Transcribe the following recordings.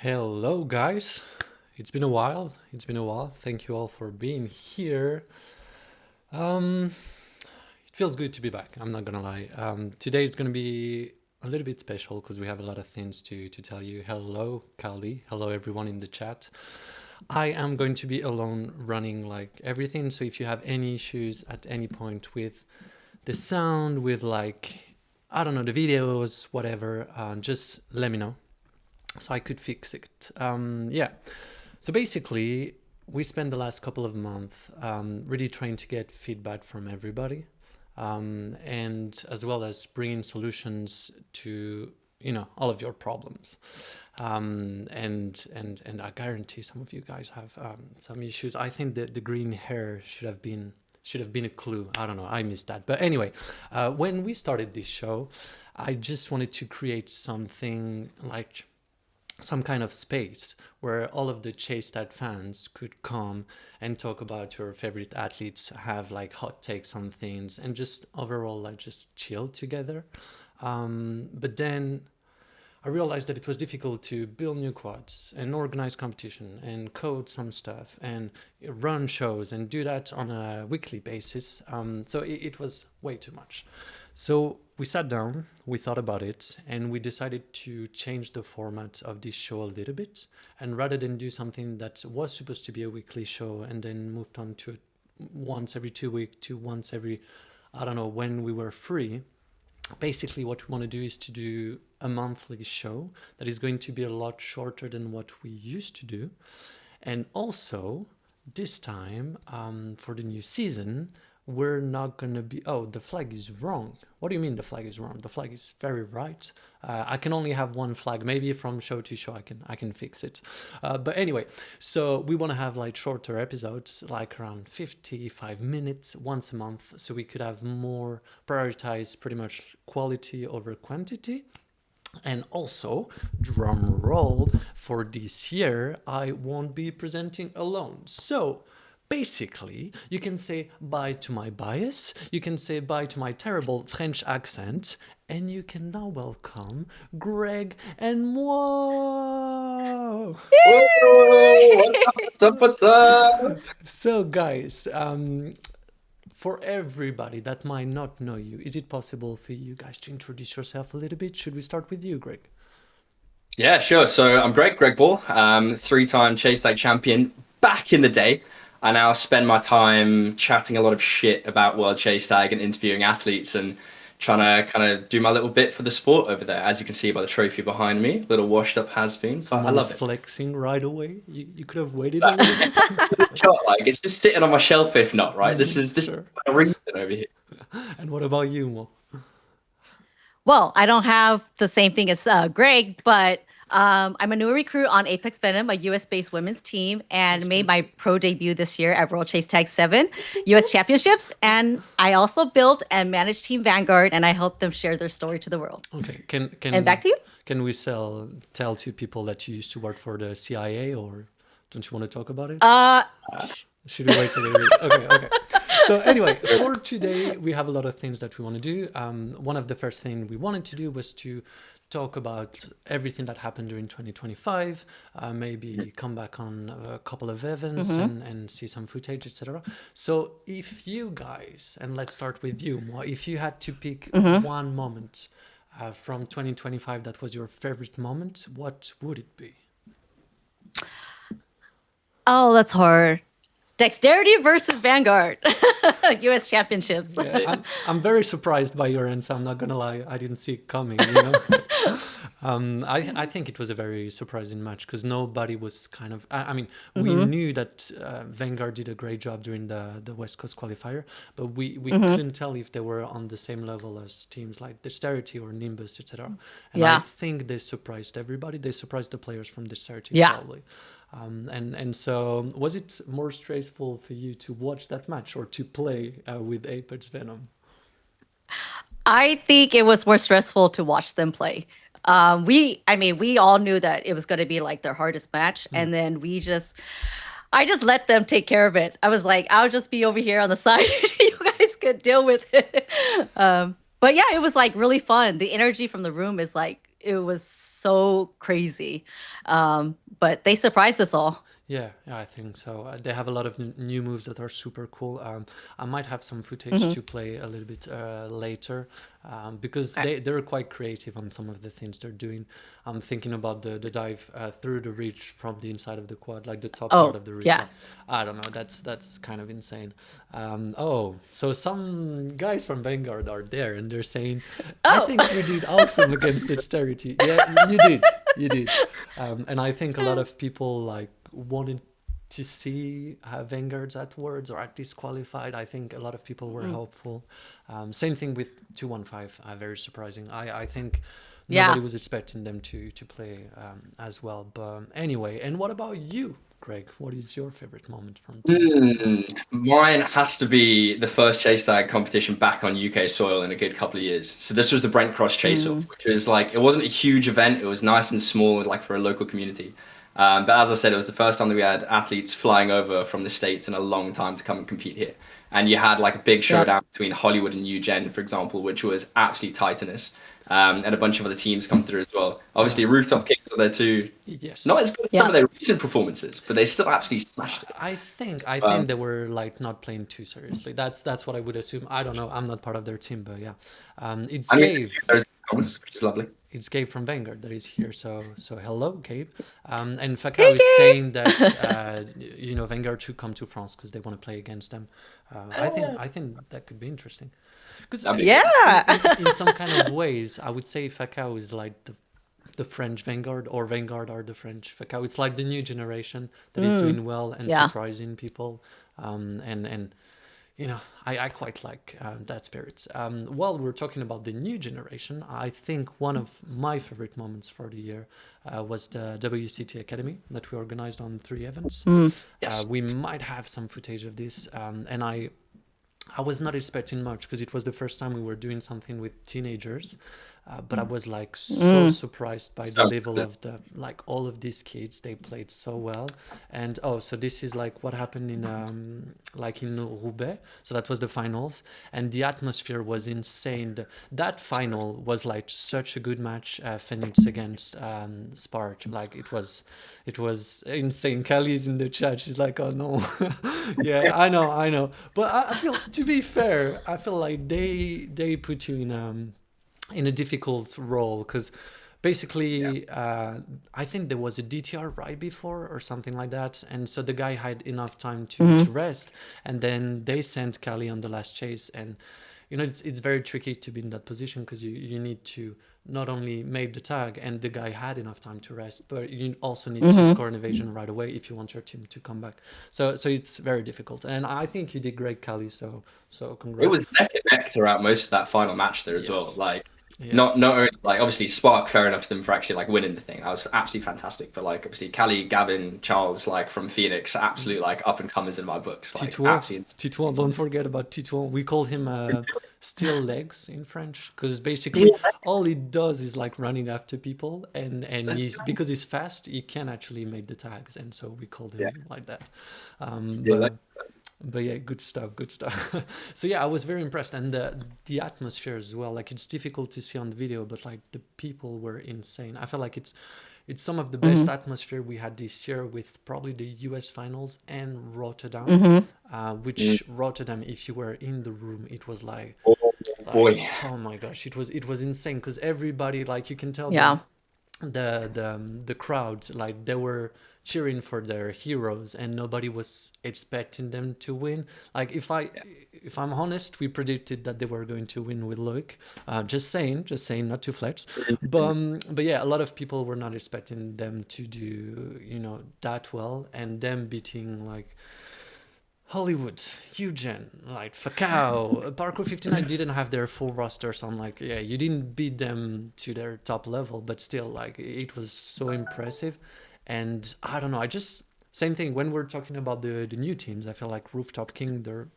Hello, guys. It's been a while. It's been a while. Thank you all for being here. Um, it feels good to be back. I'm not gonna lie. Today is gonna be a little bit special because we have a lot of things to tell you. Hello, Kali. Hello, everyone in the chat. I am going to be alone running like everything. So if you have any issues at any point with the sound, with like I don't know the videos, whatever, just let me know so I could fix it. Yeah. So basically, we spent the last couple of months really trying to get feedback from everybody, and as well as bringing solutions to all of your problems. And I guarantee some of you guys have some issues. I think that the green hair should have been a clue. I don't know. I missed that. But anyway, when we started this show, I just wanted to create something like some kind of space where all of the Chase fans could come and talk about your favorite athletes, have like hot takes on things, and just overall like just chill together. But then I realized that it was difficult to build new quads and organize competition and code some stuff and run shows and do that on a weekly basis. So it was way too much. So we sat down, we thought about it, and we decided to change the format of this show a little bit. And rather than do something that was supposed to be a weekly show and then moved on to once every 2 weeks to once every, I don't know, when we were free, basically what we want to do is to do a monthly show that is going to be a lot shorter than what we used to do. And also, this time, for the new season, we're not going to be. Oh, the flag is wrong. What do you mean the flag is wrong? The flag is very right. I can only have one flag. Maybe from show to show I can fix it. But anyway, so we want to have like shorter episodes, like around 55 minutes once a month, so we could have more prioritize pretty much quality over quantity. And also, drum roll, for this year, I won't be presenting alone. So, basically, you can say bye to my bias, you can say bye to my terrible French accent, and you can now welcome Greg and moi. Whoa, what's up? What's up? What's up? So, guys, for everybody that might not know you, is it possible for you guys to introduce yourself a little bit? Should we start with you, Greg? Yeah, sure. So I'm Greg Ball, three-time Chase Tag champion back in the day. I now spend my time chatting a lot of shit about World Chase Tag and interviewing athletes and trying to kind of do my little bit for the sport over there. As you can see by the trophy behind me, little washed up has been, but I Someone is love it. flexing right away. You could have waited So, a little bit. like it's just sitting on my shelf if not, right? This is Sure. a reason over here. And what about you, Mo? Well, I don't have the same thing as Greg, but I'm a new recruit on Apex Venom, a US-based women's team, and That's made good. my pro debut this year at World Chase Tag 7 US Championships. And I also built and managed Team Vanguard, and I helped them share their story to the world. Okay. Can And back can to you. can we tell to people that you used to work for the CIA, or don't you want to talk about it? Uh, Should we wait a little bit? Okay, okay. So anyway, for today, we have a lot of things that we want to do. One of the first things we wanted to do was to talk about everything that happened during 2025, maybe come back on a couple of events and see some footage, etc. So if you guys, and let's start with you, Mo, if you had to pick one moment from 2025 that was your favorite moment, what would it be? oh, that's hard. Dexterity versus Vanguard, US Championships. Yeah, I'm very surprised by your answer. I'm not gonna lie, I didn't see it coming. You know, I think it was a very surprising match because nobody was kind of. I mean, we knew that Vanguard did a great job during the West Coast qualifier, but we couldn't tell if they were on the same level as teams like Dexterity or Nimbus, etc. And I Yeah. think they surprised everybody. They surprised the players from Dexterity Yeah. probably. And so, was it more stressful for you to watch that match or to play with Apex Venom? I think it was more stressful to watch them play. I mean, we all knew that it was going to be like their hardest match, and then I just let them take care of it. I was like, I'll just be over here on the side. You guys could deal with it. But yeah, it was like really fun. The energy from the room is like it was so crazy. But they surprised us all. Yeah, I think so. They have a lot of new moves that are super cool. I might have some footage Hmm. to play a little bit later, because Okay. they're quite creative on some of the things they're doing. I'm thinking about the dive through the ridge from the inside of the quad, like the top part Oh, of the ridge. yeah. Like, I don't know, that's kind of insane. Oh, so some guys from Vanguard are there, and they're saying, "I Oh. think we did awesome against Dexterity." Yeah, you did, you did. And I think a lot of people like wanted to see Vanguards at Worlds or at least qualified. I think a lot of people were Mm. hopeful. Same thing with 215. Very surprising. I think nobody Yeah. was expecting them to play as well. But anyway, and what about you, Greg? What is your favorite moment from 2025? Mine has to be the first chase tag competition back on UK soil in a good couple of years. So this was the Brent Cross Chase Off, Mm. which was like it wasn't a huge event. It was nice and small, like for a local community. But as I said, it was the first time that we had athletes flying over from the States in a long time to come and compete here. And you had like a big Yep. showdown between Hollywood and Eugen, for example, which was absolutely titanous. And a bunch of other teams come through as well. Yeah. Obviously, Rooftop Kings were there too. Not Yes. as good as some of Yeah. their recent performances, but they still absolutely smashed it. I think they were like not playing too seriously. That's what I would assume. I don't know. I'm not part of their team, but yeah, it's I mean, Gabe. those comments, which is lovely. It's Gabe from Vanguard that is here. So hello, Gabe. And Hey, Fakao is saying that Gabe. Vanguard should come to France because they want to play against them. I think that could be interesting. Because That'd be good. in some kind of ways, I would say Fakao is like the French Vanguard, or Vanguard are the French Fakao. It's like the new generation that is Mm. doing well and Yeah. surprising people. And I quite like that spirit. While we're talking about the new generation, I think one of my favorite moments for the year was the WCT Academy that we organized on 3 events. Mm. Yes. We might have some footage of this, and I was not expecting much because it was the first time we were doing something with teenagers, but I was like so Mm. surprised by the So level of the like all of these kids. They played so well, and oh, so this is like what happened in like in Roubaix. So that was the finals, and the atmosphere was insane. That final was like such a good match. Phoenix against Spark, like it was insane. Kelly's in the chat. She's like, "Oh no, yeah, I know." But I feel, to be fair, I feel like they put you in a difficult role because yeah. basically I think there was a DTR right before or something like that, and so the guy had enough time Hmm. to rest, and then they sent Kelly on the last chase, and it's very tricky to be in that position because you need to not only make the tag and the guy had enough time to rest, but you also need to Hmm. score an evasion right away if you want your team to come back. So it's very difficult, and I think you did great, Kelly. So It was congrats. neck and neck throughout most of that final match there as well. Yes. Like, not Yes. not only like obviously Spark fair enough to them for actually like winning the thing. That was absolutely fantastic. But like obviously Callie, Gavin, Charles, like from Phoenix, absolute like up and comers in my books. Like Titouan, absolutely. Titouan, don't forget about Titouan. We call him steel legs in French because basically Yeah. all he does is like running after people, and he's because he's fast, he can actually make the tags, and so we called Yeah. him like that. Um, Still, like, but but yeah, good stuff, good stuff. So yeah, I was very impressed, and the atmosphere as well. Like it's difficult to see on the video, but like the people were insane. I feel like it's some of the best Hmm. atmosphere we had this year with probably the US finals and Rotterdam. Hmm. mm, Which Rotterdam, if you were in the room, it was like oh like boy. oh my gosh, it was insane because everybody, like you can tell Yeah. the crowd, like they were cheering for their heroes and nobody was expecting them to win. Like if I'm honest, we predicted that they were going to win with Loic. Just saying, not to flex. But yeah, a lot of people were not expecting them to do that well, and them beating like Hollywood, Eugen, like Fakao, Parkour 59 didn't have their full roster, so I'm like, yeah, you didn't beat them to their top level, but still, like, it was so impressive. And I don't know, same thing when we're talking about the new teams, I feel like Rooftop King, they're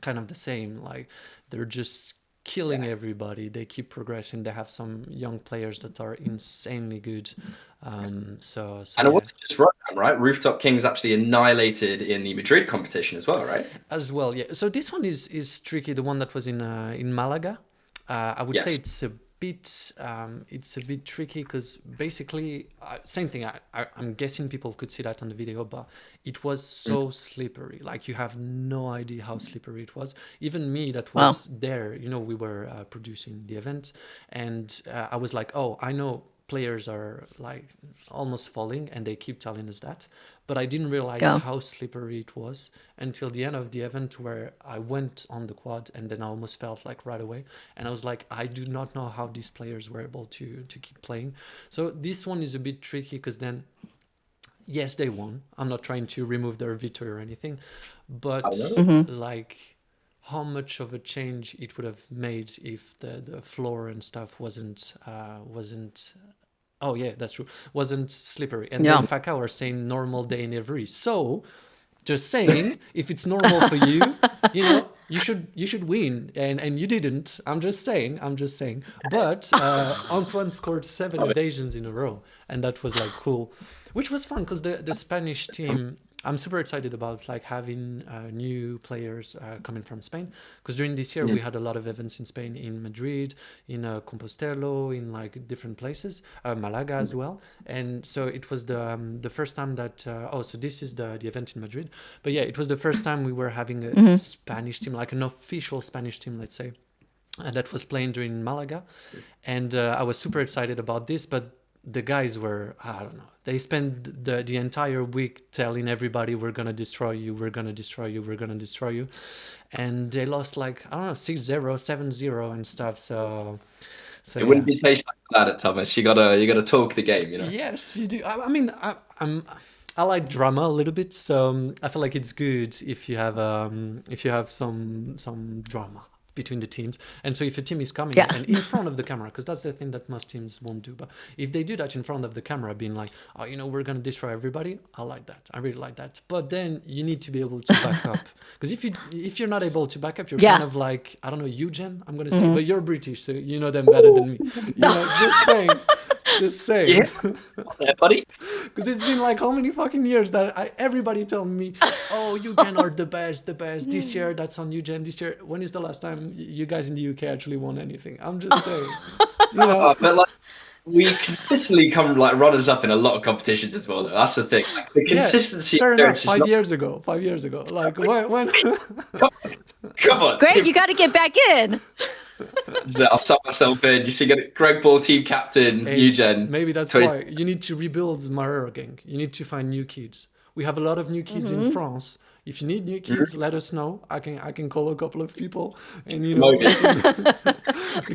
kind of the same. Like, they're just killing everybody. They keep progressing. They have some young players that are insanely good. So And it yeah, wasn't just Rotterdam, right? Rooftop Kings actually annihilated in the Madrid competition as well, right? as well, yeah. So this one is tricky. The one that was in Malaga, I would say Yes. it's a it's a bit tricky because basically same thing. I'm guessing people could see that on the video, but it was so slippery. Like you have no idea how slippery it was. Even me that Wow. was there, we were producing the event, and I was like, oh, I know players are like almost falling and they keep telling us that, but I didn't realize Yeah. how slippery it was until the end of the event, where I went on the quad and then I almost felt like right away, and I was like, I do not know how these players were able to keep playing. So this one is a bit tricky because then yes, they won. I'm not trying to remove their victory or anything, but like how much of a change it would have made if the floor and stuff wasn't oh yeah, that's true, wasn't slippery. And then Yeah. Fakao are saying normal day in every. So just saying, if it's normal for you, you should win, and you didn't. I'm just saying. But Antoine scored 7 evasions in a row, and that was like cool, which was fun because the Spanish team. I'm super excited about like having new players coming from Spain, because during this year we had a lot of events in Spain, in Madrid, in Compostelo, in like different places, Malaga as well. And so it was the first time that so this is the event in Madrid, but yeah, it was the first time we were having a Spanish team, like an official Spanish team, let's say, that was playing during Malaga, and I was super excited about this. But the guys were, I don't know, they spent the entire week telling everybody, we're gonna destroy you, we're gonna destroy you, we're gonna destroy you, and they lost like, I don't know, 6-0, 7-0 and stuff. So It yeah. wouldn't be tasty like that, Thomas. You gotta talk the game, Yes, you do. I mean, I like drama a little bit, so I feel like it's good if you have some drama between the teams. And so if a team is coming Yeah. and in front of the camera, because that's the thing that most teams won't do, but if they do that in front of the camera, being like, oh, we're gonna destroy everybody, I like that. I really like that. But then you need to be able to back up, because if you're not able to back up, you're Yeah. kind of like, I don't know, Eugen, I'm gonna say, but you're British, so you know them better than me. Just saying. Just saying. Yeah, there, buddy. Because it's been like how many fucking years that everybody telling me, oh, Eugen are the best. This year, that's on Eugen. This year, when is the last time you guys in the UK actually won anything? I'm just saying. But like, we consistently come like runners up in a lot of competitions as well, though. That's the thing. Like, the Yeah, consistency fair there enough. is just 5 years ago. 5 years ago. Like when come on. Greg, you got to get back in. I'll start myself in. You see, Greg Ball, team captain, Hey, Eugen. maybe that's 20 why you need to rebuild Marero gang. You need to find new kids. We have a lot of new kids in France. If you need new kids, let us know. I can call a couple of people, and we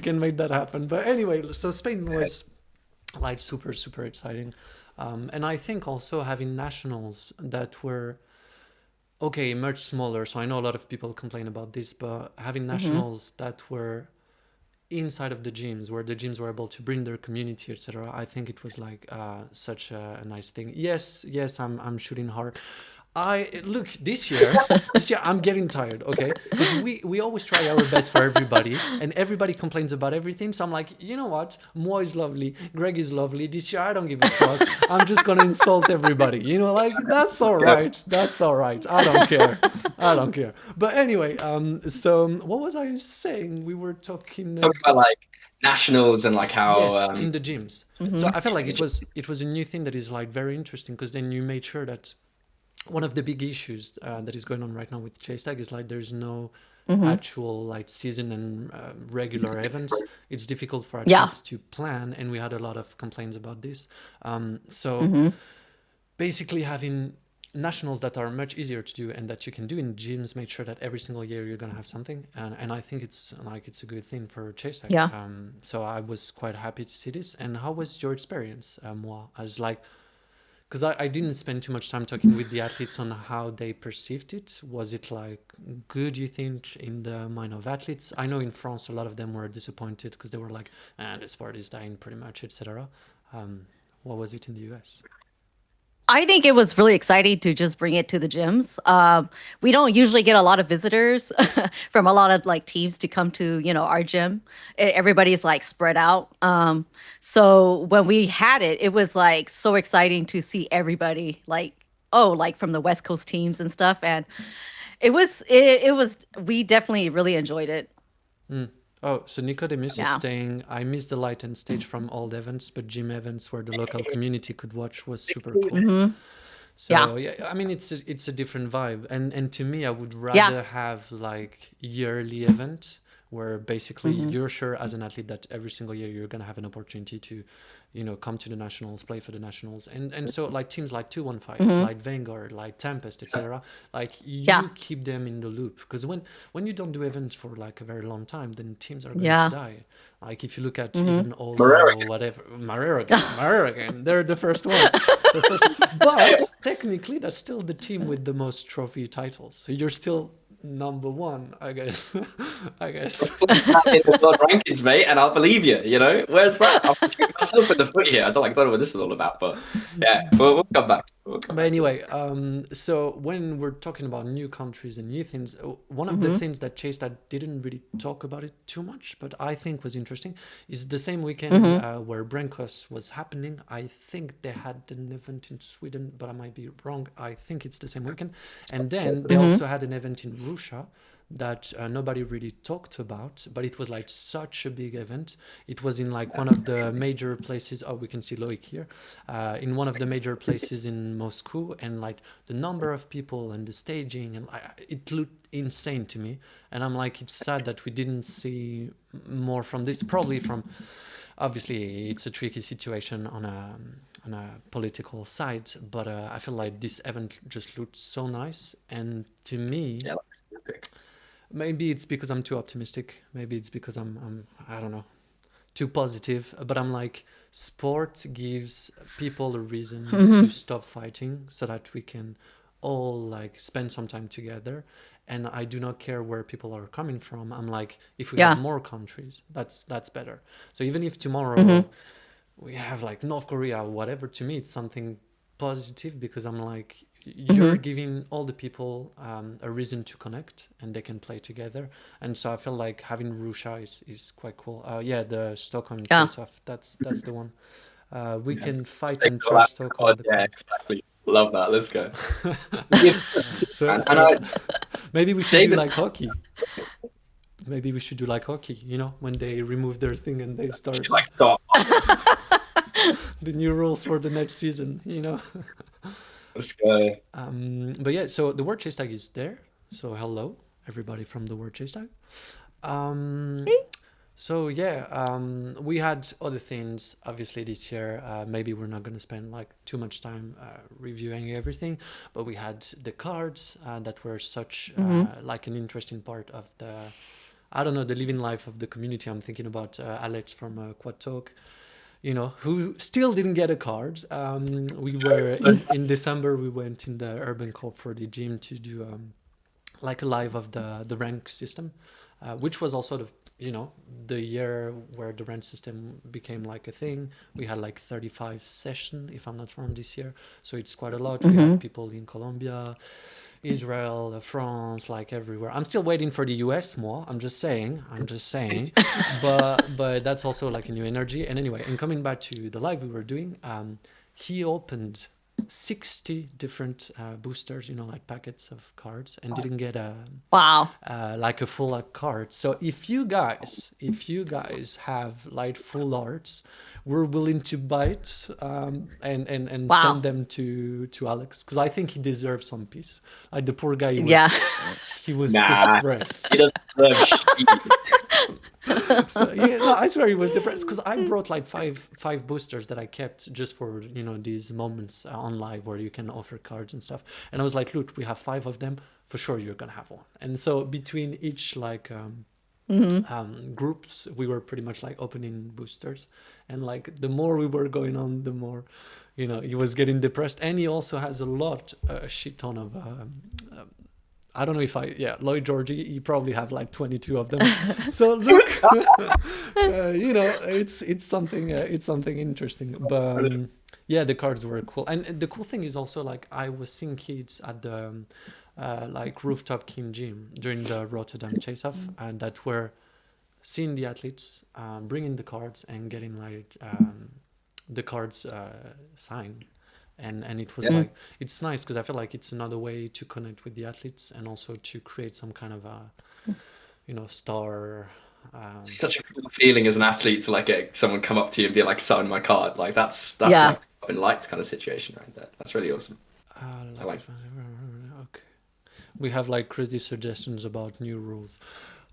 can make that happen. But anyway, so Spain was like super super exciting, and I think also having nationals that were okay, much smaller. So I know a lot of people complain about this, but having nationals that were inside of the gyms, where the gyms were able to bring their community, etc., I think it was like such a nice thing. Yes, I'm shooting hard. I look this year I'm getting tired, okay, because we always try our best for everybody, and everybody complains about everything. So I'm like, you know what, Mo is lovely, Greg is lovely. This year I don't give a fuck. I'm just gonna insult everybody, like that's all right. I don't care. But anyway, so what was I saying? We were talking Talking about like nationals and like how yes, in the gyms. So I felt like it was a new thing that is like very interesting, because then you made sure that one of the big issues that is going on right now with Chase Tag is like there's no actual like season and regular events. It's difficult for athletes to plan, and we had a lot of complaints about this. So basically having nationals that are much easier to do and that you can do in gyms made sure that every single year you're going to have something, and I think it's a good thing for Chase Tag. Yeah. So I was quite happy to see this. And how was your experience, Moi? As like, because I didn't spend too much time talking with the athletes on how they perceived it. Was it like good, you think, in the mind of athletes? I know in France a lot of them were disappointed because they were like, the sport is dying pretty much, etc. What was it in the US? I think it was really exciting to just bring it to the gyms. We don't usually get a lot of visitors from a lot of like teams to come to, our gym. Everybody's like spread out. So when we had it, it was like so exciting to see everybody like from the West Coast teams and stuff. And it was we definitely really enjoyed it. Oh, so Nicodemus is Yeah. saying, I missed the light and stage from old events, but gym events where the local community could watch was super cool. Yeah. So yeah, I mean it's a different vibe, and to me, I would Yeah. rather have like yearly event where basically you're sure as an athlete that every single year you're gonna have an opportunity to, come to the nationals, play for the nationals, and so like teams like 215, like Vanguard, like Tempest, etc. Like Yeah. you keep them in the loop because when you don't do events for like a very long time, then teams are going to Yeah. die. Like if you look at even Marrero Olo, whatever, Marrero game, they're the first one. The first, but technically, that's still the team with the most trophy titles. So you're still number one, I guess. I guess. Put that in the world rankings, mate, and I'll believe you. You know, where's that? I'm shooting myself in the foot here. I don't know what this is all about, but yeah, we'll come back. But anyway, so when we're talking about new countries and new things, one of the things that Chase that didn't really talk about it too much, but I think was interesting, is the same weekend where Brenkos was happening. I think they had an event in Sweden, but I might be wrong. I think it's the same weekend. And then they also had an event in Russia that nobody really talked about, but it was like such a big event. It was in like one of the major places. Oh, we can see Loic here, in one of the major places in Moscow, and like the number of people and the staging, and it looked insane to me. And I'm like, it's sad that we didn't see more from this. Probably from, obviously, it's a tricky situation on a political side, but I feel like this event just looked so nice, and to me. Yeah, looks epic. Maybe it's because I'm too optimistic. Maybe it's because I'm I don't know, too positive. But I'm like, sport gives people a reason to stop fighting so that we can all like spend some time together. And I do not care where people are coming from. I'm like, if we have more countries, that's better. So even if tomorrow we have like North Korea or whatever, to me it's something positive because I'm like, you're giving all the people a reason to connect and they can play together. And so I feel like having Russia is quite cool. Yeah, the Stockholm face-off, that's the one. We can fight and trash Stockholm. Yeah, exactly. Love that. Let's go. So maybe we should do David- like hockey. Maybe we should do like hockey, when they remove their thing and they start Like, stop. the new rules for the next season, Let's go. But yeah, so the word chase tag is there. So hello, everybody from the word chase tag. So yeah, we had other things obviously this year. Maybe we're not going to spend like too much time reviewing everything, but we had the cards that were such like an interesting part of the, I don't know, the living life of the community. I'm thinking about Alex from Quad Talk, who still didn't get a card. We were in December. We went in the Urban Corp for the gym to do like a live of the rank system, which was also the year where the rank system became like a thing. We had like 35 sessions, if I'm not wrong, this year. So it's quite a lot. We had people in Colombia, Israel, France, like everywhere. I'm still waiting for the US more. I'm just saying. but that's also like a new energy. And anyway, and coming back to the live we were doing, he opened 60 different boosters, like packets of cards, and didn't get Wow. like a full art card. So if you guys have like full arts, we're willing to buy it and Wow. send them to Alex, because I think he deserves some piece. Like the poor guy, he was depressed. He doesn't deserve shit. So, yeah, no, I swear he was depressed because I brought like five boosters that I kept just for these moments on live where you can offer cards and stuff. And I was like, look, we have 5 of them, for sure you're gonna have one. And so between each like groups, we were pretty much like opening boosters, and like the more we were going on, the more he was getting depressed. And he also has a shit ton of I don't know if Lloyd Georgie, you probably have like 22 of them. So look, it's something interesting. But yeah, the cards were cool. And the cool thing is also like I was seeing kids at the like rooftop Kim gym during the Rotterdam Chase Off, and that were seeing the athletes bringing the cards and getting like the cards signed. And it was like, it's nice because I feel like it's another way to connect with the athletes and also to create some kind of a star Such a cool feeling as an athlete to like get someone come up to you and be like, sign my card. Like that's Yeah. like in lights kind of situation right there. That's really awesome. I like like. okay. We have like crazy suggestions about new rules.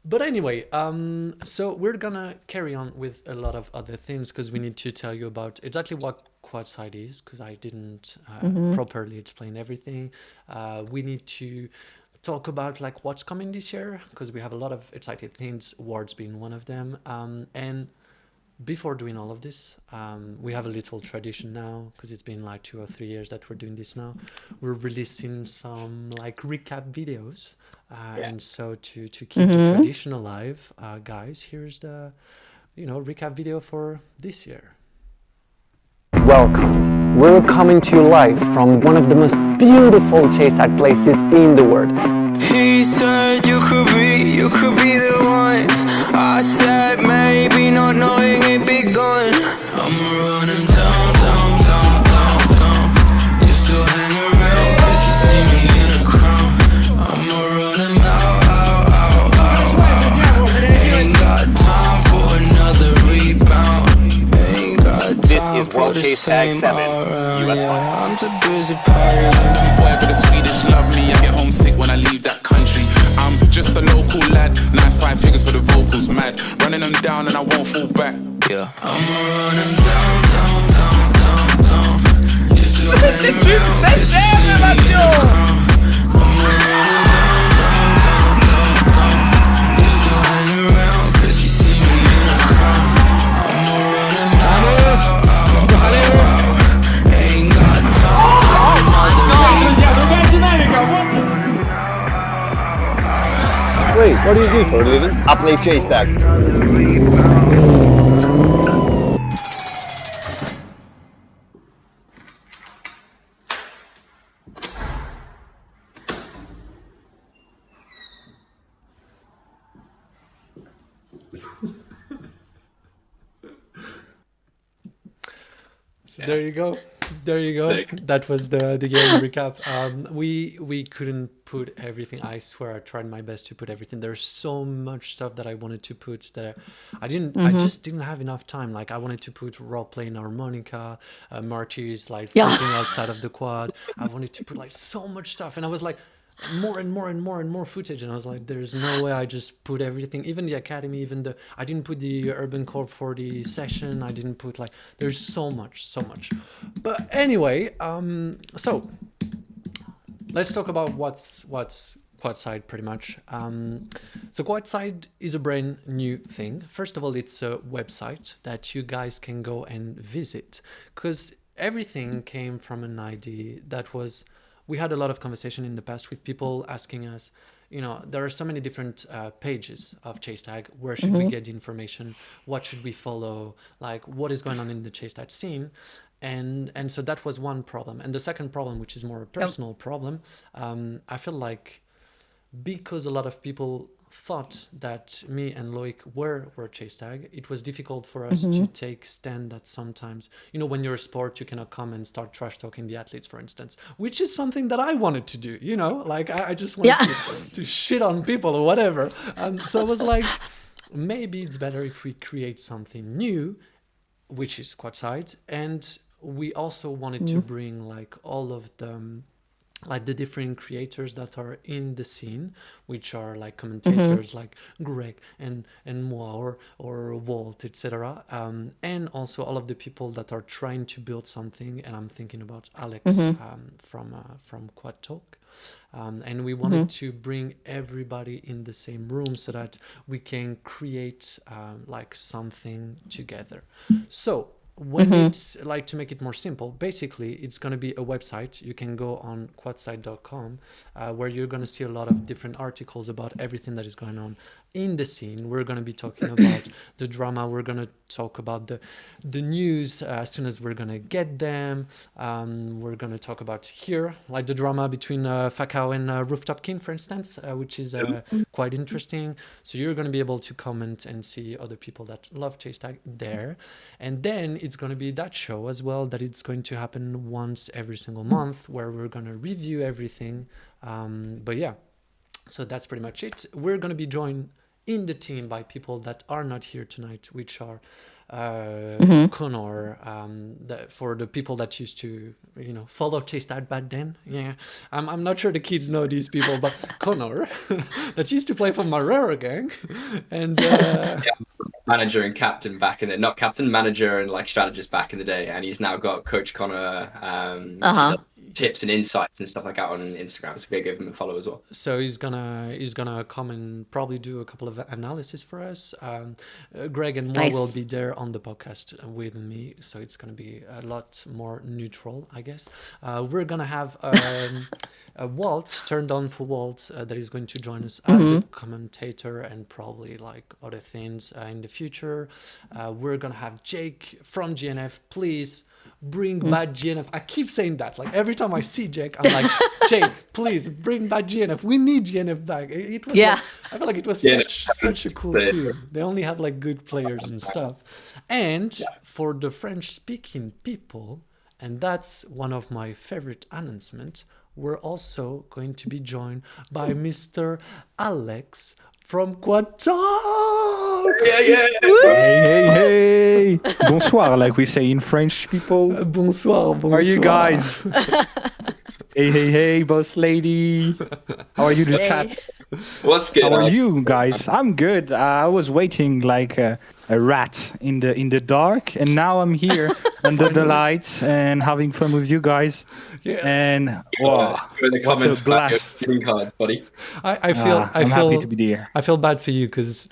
But anyway, so we're gonna carry on with a lot of other things because we need to tell you about exactly what Quadside is because I didn't properly explain everything. We need to talk about like what's coming this year because we have a lot of exciting things, awards being one of them. And before doing all of this, we have a little tradition now because it's been like 2 or 3 years that we're doing this now. We're releasing some like recap videos, and so to keep the tradition alive, guys, here's the recap video for this year. Welcome. We're coming to you live from one of the most beautiful chase-out places in the world. He said you could be the one. I said maybe, not knowing it begun. I'ma run him down, down, down, down, down. You still hang around 'cause you see me in a crown. I'ma run him out, out, out, out, out. Ain't got time for another rebound. Ain't got time for the same all-round. Yeah, I'm too busy partying. Boy, but the Swedish love me. I get homesick when I leave that country. I'm just a local lad. Nice 5 figures for the vocals, mad. Running them down and I won't fall back. Yeah, I'ma run them down, down, down, down, down. You still hang around 'cause you see me in a crown. I'ma run them down, down, down, down, down. You still hang around 'cause you see me in a crown. I'ma run them out, out, out, out, out. Ain't got time for another. Wait, what do you do for a living? I play chase tag. So there you go. There you go. Sick. That was the game recap. We couldn't put everything. I swear I tried my best to put everything. There's so much stuff that I wanted to put there. I just didn't have enough time. Like I wanted to put Rob playing harmonica, Marty's like Yeah. flipping outside of the quad. I wanted to put like so much stuff, and I was like more and more and more and more footage, and I was like, there's no way I just put everything, even the academy, even the I didn't put the urban corp for the session. I didn't put like there's so much. But anyway, so let's talk about what's Quadside pretty much. So Quadside is a brand new thing. First of all, it's a website that you guys can go and visit because everything came from an idea that was. We had a lot of conversation in the past with people asking us, there are so many different pages of chase tag. Where should we get the information? What should we follow? Like what is going on in the chase tag scene? And so that was one problem. And the second problem, which is more a personal problem, I feel like because a lot of people thought that me and Loic were chase tag, it was difficult for us to take stand that sometimes, when you're a sport, you cannot come and start trash talking the athletes, for instance, which is something that I wanted to do, like I just wanted to shit on people or whatever. So I was like, maybe it's better if we create something new, which is Quadside. And we also wanted to bring like all of them, like the different creators that are in the scene, which are like commentators like Greg and moi or Walt, etc. And also all of the people that are trying to build something. And I'm thinking about Alex from Quad Talk. And we wanted to bring everybody in the same room so that we can create like something together. So when it's like, to make it more simple, basically it's going to be a website. You can go on quadside.com where you're going to see a lot of different articles about everything that is going on in the scene. We're going to be talking about the drama. We're going to talk about the news as soon as we're going to get them. We're going to talk about here, like the drama between Fakao and Rooftop King, for instance, which is quite interesting. So you're going to be able to comment and see other people that love chase tag there. And then it's going to be that show as well, that it's going to happen once every single month, where we're going to review everything. But yeah, so that's pretty much it. We're going to be joined in the team by people that are not here tonight, which are Connor, for the people that used to, follow Chase Dad back then. Yeah, I'm not sure the kids know these people, but Connor, that used to play for Marrero Gang, and Manager and captain back in the not captain, manager and like strategist back in the day, and he's now got Coach Connor. He does tips and insights and stuff like that on Instagram. So go give him a follow as well. so he's gonna come and probably do a couple of analysis for us. Greg and Mo Nice. will be there on the podcast with me, so it's gonna be a lot more neutral, I guess. We're gonna have a Walt turned on for Walt that is going to join us as a commentator and probably like other things in the future. We're gonna have Jake from GNF. Please bring back GNF. I keep saying that. Like every time I see Jake, I'm like, Jake, please bring back GNF. We need GNF back. It was Yeah. like, I feel like it was GNF such a cool stay. team. They only had like good players and stuff. And for the French speaking people, and that's one of my favorite announcements, we're also going to be joined by Mr. Alex from Quadside. Hey. Bonsoir, like we say in French, people. Bonsoir, bonsoir. How are you guys? Hey, boss lady. How are you, the Hey. chat? What's good? How are you guys? I'm good. I was waiting like a rat in the dark, and now I'm here under the lights and having fun with you guys. Yeah. And wow, Go in the what comments a about your blast! visiting cards, buddy. I feel I'm happy to be there. I feel bad for you because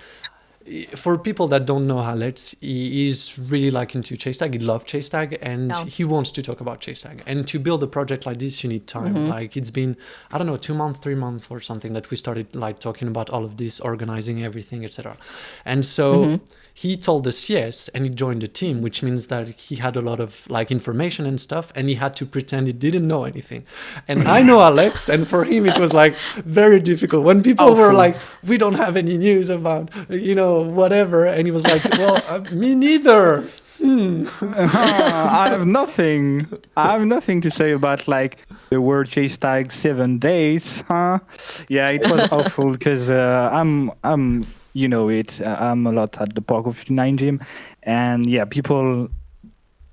for people that don't know Alex, he is really like into Chase Tag. He loves Chase Tag and No. he wants to talk about Chase Tag. And to build a project like this, you need time. Like it's been, I don't know, 2 months, 3 months or something that we started like talking about all of this, organizing everything, etc. And so he told us yes, and he joined the team, which means that he had a lot of like information and stuff, and he had to pretend he didn't know anything. And I know Alex, and for him it was like very difficult when people were like, "We don't have any news about, whatever," and he was like, "Well, me neither." I have nothing. I have nothing to say about like the word chase tag 7 days. Yeah, it was awful because I'm you know it. I'm a lot at the Park of 59 gym, and yeah, people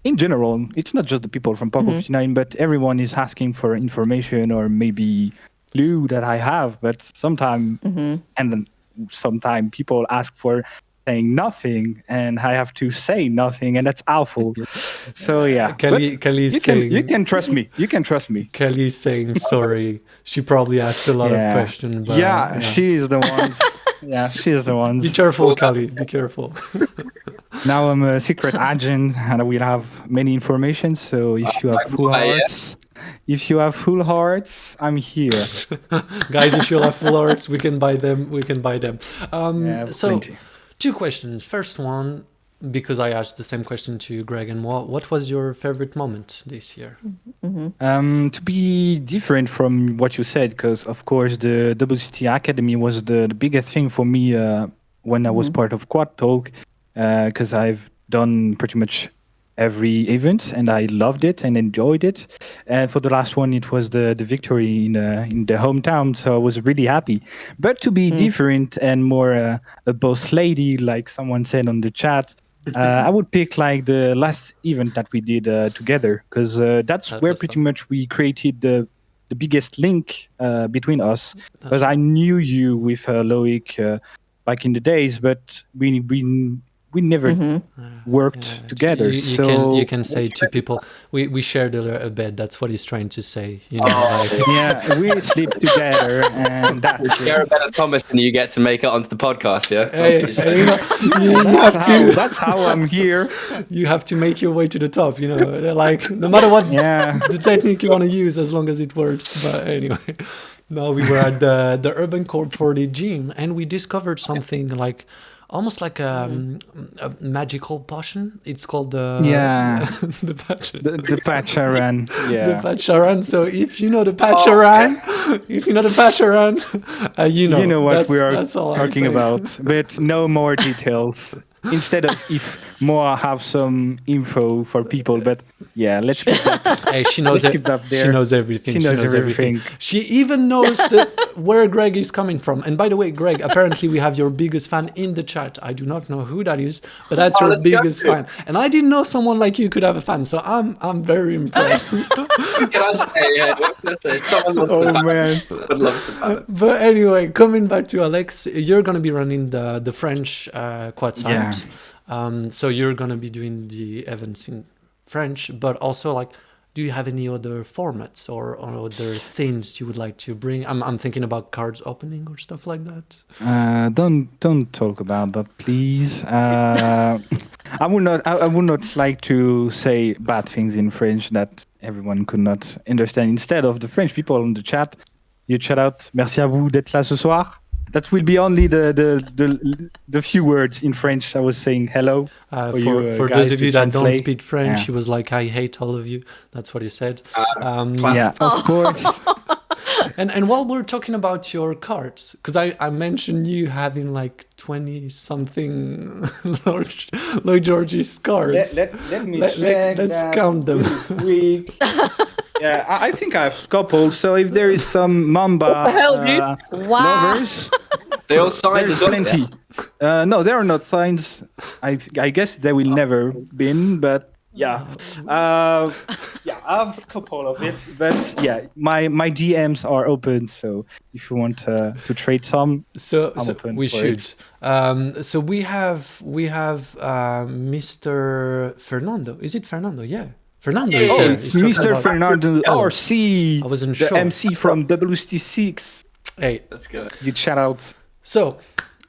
in general. It's not just the people from Park of 59, but everyone is asking for information or maybe clue that I have. But sometimes and then sometimes people ask for saying nothing, and I have to say nothing, and that's awful. So yeah, Kelly is you saying, can trust me. You can trust me. Kelly's saying sorry. She probably asked a lot of questions. But, yeah, she is the ones. Yeah, she is the Be ones. careful, Kelly. Be careful. Now I'm a secret agent, and I will have many information. So if you have full hearts, I'm here. Guys, if you'll have full hearts, we can buy them. Yeah, So, plenty. 2 questions. First one, because I asked the same question to Greg and Mo, what was your favorite moment this year? To be different from what you said, because of course the WCT Academy was the biggest thing for me when I was part of Quad Talk, because I've done pretty much every event and I loved it and enjoyed it. And for the last one, it was the victory in the hometown, so I was really happy. But to be different and more a boss lady, like someone said on the chat, I would pick like the last event that we did together, because that's That where was pretty fun. much we created the biggest link between us. Because I knew you with Loic back in the days, but we never worked together. You can say to people, we shared a bed. That's what he's trying to say. Yeah, we sleep together, and that's Share a better Thomas and you get to make it onto the podcast, yeah? Hey, That's what you're saying. you have to that's how I'm here. you have to make your way to the top. They're like no matter what Yeah. the technique you want to use, as long as it works. But anyway, no, we were at the Urban Corp 40 gym, and we discovered something like almost like a magical potion. It's called the the patch. The Pacharan. The Yeah. Pacharan. So if you know the Pacharan, You know what that's, we are that's all I'm talking saying. about, but no more details. instead of if Moa have some info for people. But yeah, let's keep that. Hey, she knows Let's it. keep that She there. knows everything. She knows everything. She even knows where Greg is coming from. And by the way, Greg, apparently we have your biggest fan in the chat. I do not know who that is, but that's your let's go. biggest fan. And I didn't know someone like you could have a fan, so I'm very impressed. What can I say? Yeah, what can I say? Someone loves Oh the fan. man. Someone loves the fan. But anyway, coming back to Alex, you're going to be running the French Quadside. So you're going to be doing the events in French, but also like, do you have any other formats or other things you would like to bring? I'm thinking about cards opening or stuff like that. Don't talk about that, please. I would not like to say bad things in French that everyone could not understand. Instead of the French people on the chat, you shout out "Merci à vous d'être là ce soir." That will be only the few words in French. I was saying hello. For guys those of to you that don't translate. speak French, Yeah. he was like, "I hate all of you." That's what he said. Yeah, of course. And while we're talking about your cards, because I mentioned you having like 20 something Lloyd George's cards. Let me Let's check. count them. Week. Yeah, I think I have a couple. So if there is some Mamba Wow. lovers, They all signed there's as well. plenty. No, there are not signs. I guess there will never been, but yeah. Yeah, I have a couple of it. But yeah, my DMs are open. So if you want to trade some, So I'm open we for should. it. So we have Mr. Fernando. Is it Fernando? Yeah. Fernando is Oh, there. it's He's talking Mr. about- Fernando Oh, RC, I wasn't the sure. MC from WST6. Hey, Let's go. You shout out. so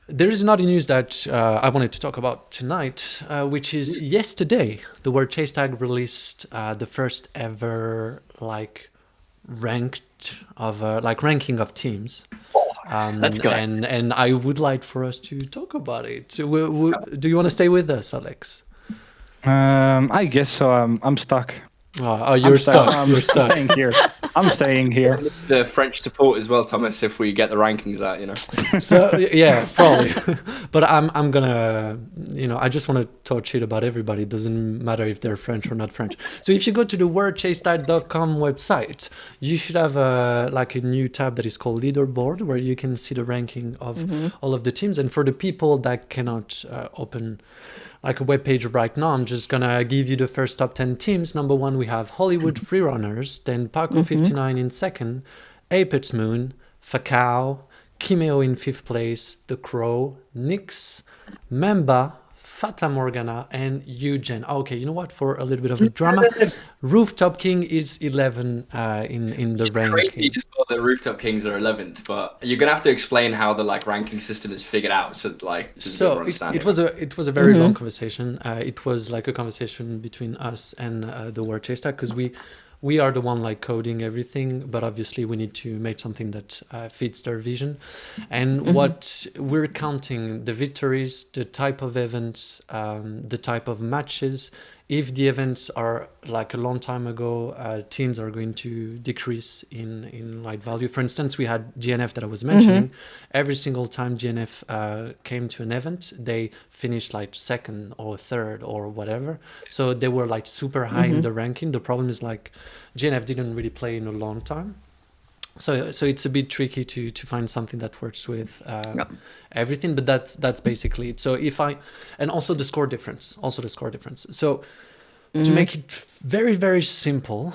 there is another news that I wanted to talk about tonight, which is yesterday the World Chase Tag released the first ever like ranking of teams. Let's go. And I would like for us to talk about it. Do you want to stay with us, Alex? I guess so. I'm stuck. Oh, you're stuck. I'm You're stuck. staying here. I'm staying here. The French support as well, Thomas, if we get the rankings out, you know. So yeah, probably. But I'm gonna, I just want to talk shit about everybody. It doesn't matter if they're French or not French. So if you go to the wordchasetag.com website, you should have a new tab that is called leaderboard, where you can see the ranking of all of the teams. And for the people that cannot open like a web page right now, I'm just gonna give you the first top 10 teams. Number 1, we have Hollywood Freerunners, then Paco 59 in second, Apex Moon, Fakao, Kimeo in 5th place, The Crow, Nyx, Memba, Fata Morgana, and Eugen. Okay, you know what? For a little bit of a drama, Rooftop King is 11 in the ranking. Crazy as well that Rooftop Kings are 11th, but you're gonna have to explain how the ranking system is figured out. So So it was a very long conversation. It was like a conversation between us and the World Chase Tag, because we are the one coding everything, but obviously we need to make something that fits their vision. And what we're counting, the victories, the type of events, the type of matches. If the events are like a long time ago, teams are going to decrease in value. For instance, we had GNF that I was mentioning. Every single time GNF came to an event, they finished second or third or whatever. So they were super high in the ranking. The problem is GNF didn't really play in a long time. So it's a bit tricky to find something that works with everything, but that's basically it. So and also the score difference. So to make it very, very simple,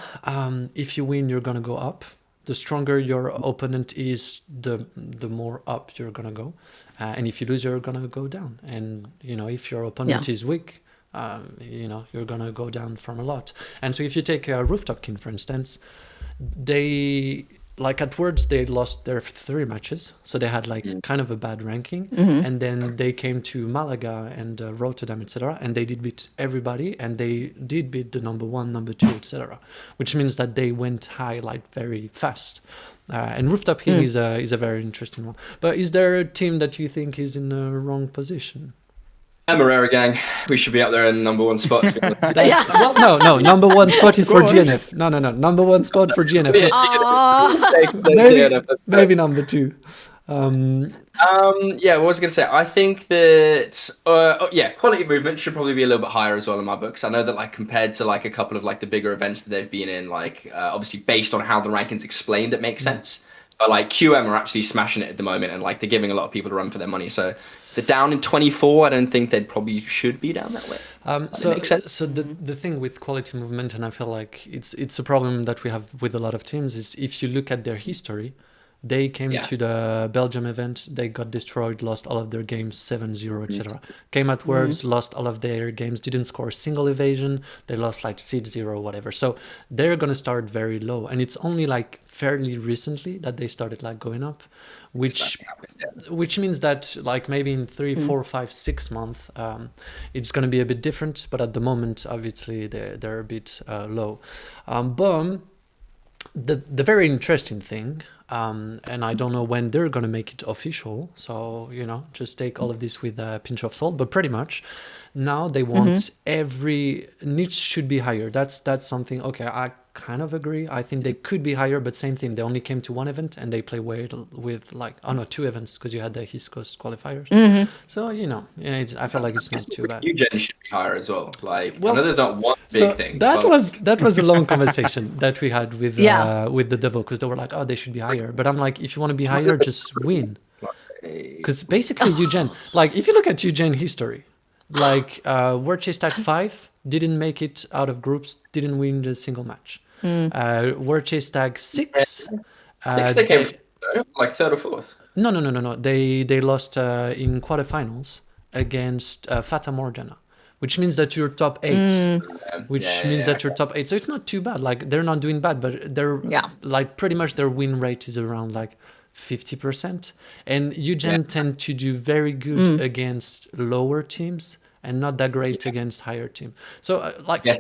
if you win, you're gonna go up. The stronger your opponent is, the more up you're gonna go, and if you lose, you're gonna go down. And if your opponent is weak, you're gonna go down from a lot. And so if you take Rooftop King, for instance, they at Worlds they lost their 3 matches, so they had kind of a bad ranking, and then they came to Malaga and Rotterdam, etc., and they did beat everybody, and they did beat the number 1, number 2, etc., which means that they went high very fast. And Rooftop King is a very interesting one. But is there a team that you think is in the wrong position? Marrera gang, we should be up there in the number 1 spot. To be honest. Well, no. Number 1 spot is for GNF. No. Number 1 spot for GNF. Yeah, Maybe number 2. Yeah, what was I going to say? I think that quality movement should probably be a little bit higher as well in my books. I know that like compared to like a couple of like the bigger events that they've been in, like obviously based on how the rankings explained, it makes sense. But like QM are absolutely smashing it at the moment, and like they're giving a lot of people a run for their money. So they're down in 24. I don't think they probably should be down that way. So the thing with quality movement, and I feel like it's a problem that we have with a lot of teams, is if you look at their history, they came to the Belgium event, they got destroyed, lost all of their games 7-0, etc. Came at Worlds, lost all of their games, didn't score a single evasion, they lost like 6-0, whatever. So they're going to start very low. And it's only like fairly recently that they started like going up, which means that like maybe in 3, 4, 5, 6 months, it's going to be a bit different. But at the moment, obviously, they're a bit low. But the very interesting thing, and I don't know when they're going to make it official, so just take all of this with a pinch of salt, but pretty much now they want every niche should be higher. That's something, okay, I kind of agree. I think they could be higher, but same thing, they only came to one event and they play with like 2 events because you had the East Coast qualifiers. So I feel like it's not too bad. Eugen should be higher as well. Like, I know they're not one big thing. That was a long conversation that we had with the devil, because they were like, oh, they should be higher. But I'm like, if you want to be higher, just win. Because basically Eugen, like if you look at Eugen history, like World Chase Tag 5 didn't make it out of groups, didn't win a single match. World Chase Tag 6, they came like 3rd or 4th. No. They lost in quarterfinals against Fata Morgana, which means that you're top 8. That you're top 8. So it's not too bad. Like they're not doing bad, but they're like pretty much their win rate is around like 50%. And Eugen tend to do very good against lower teams and not that great against higher team. So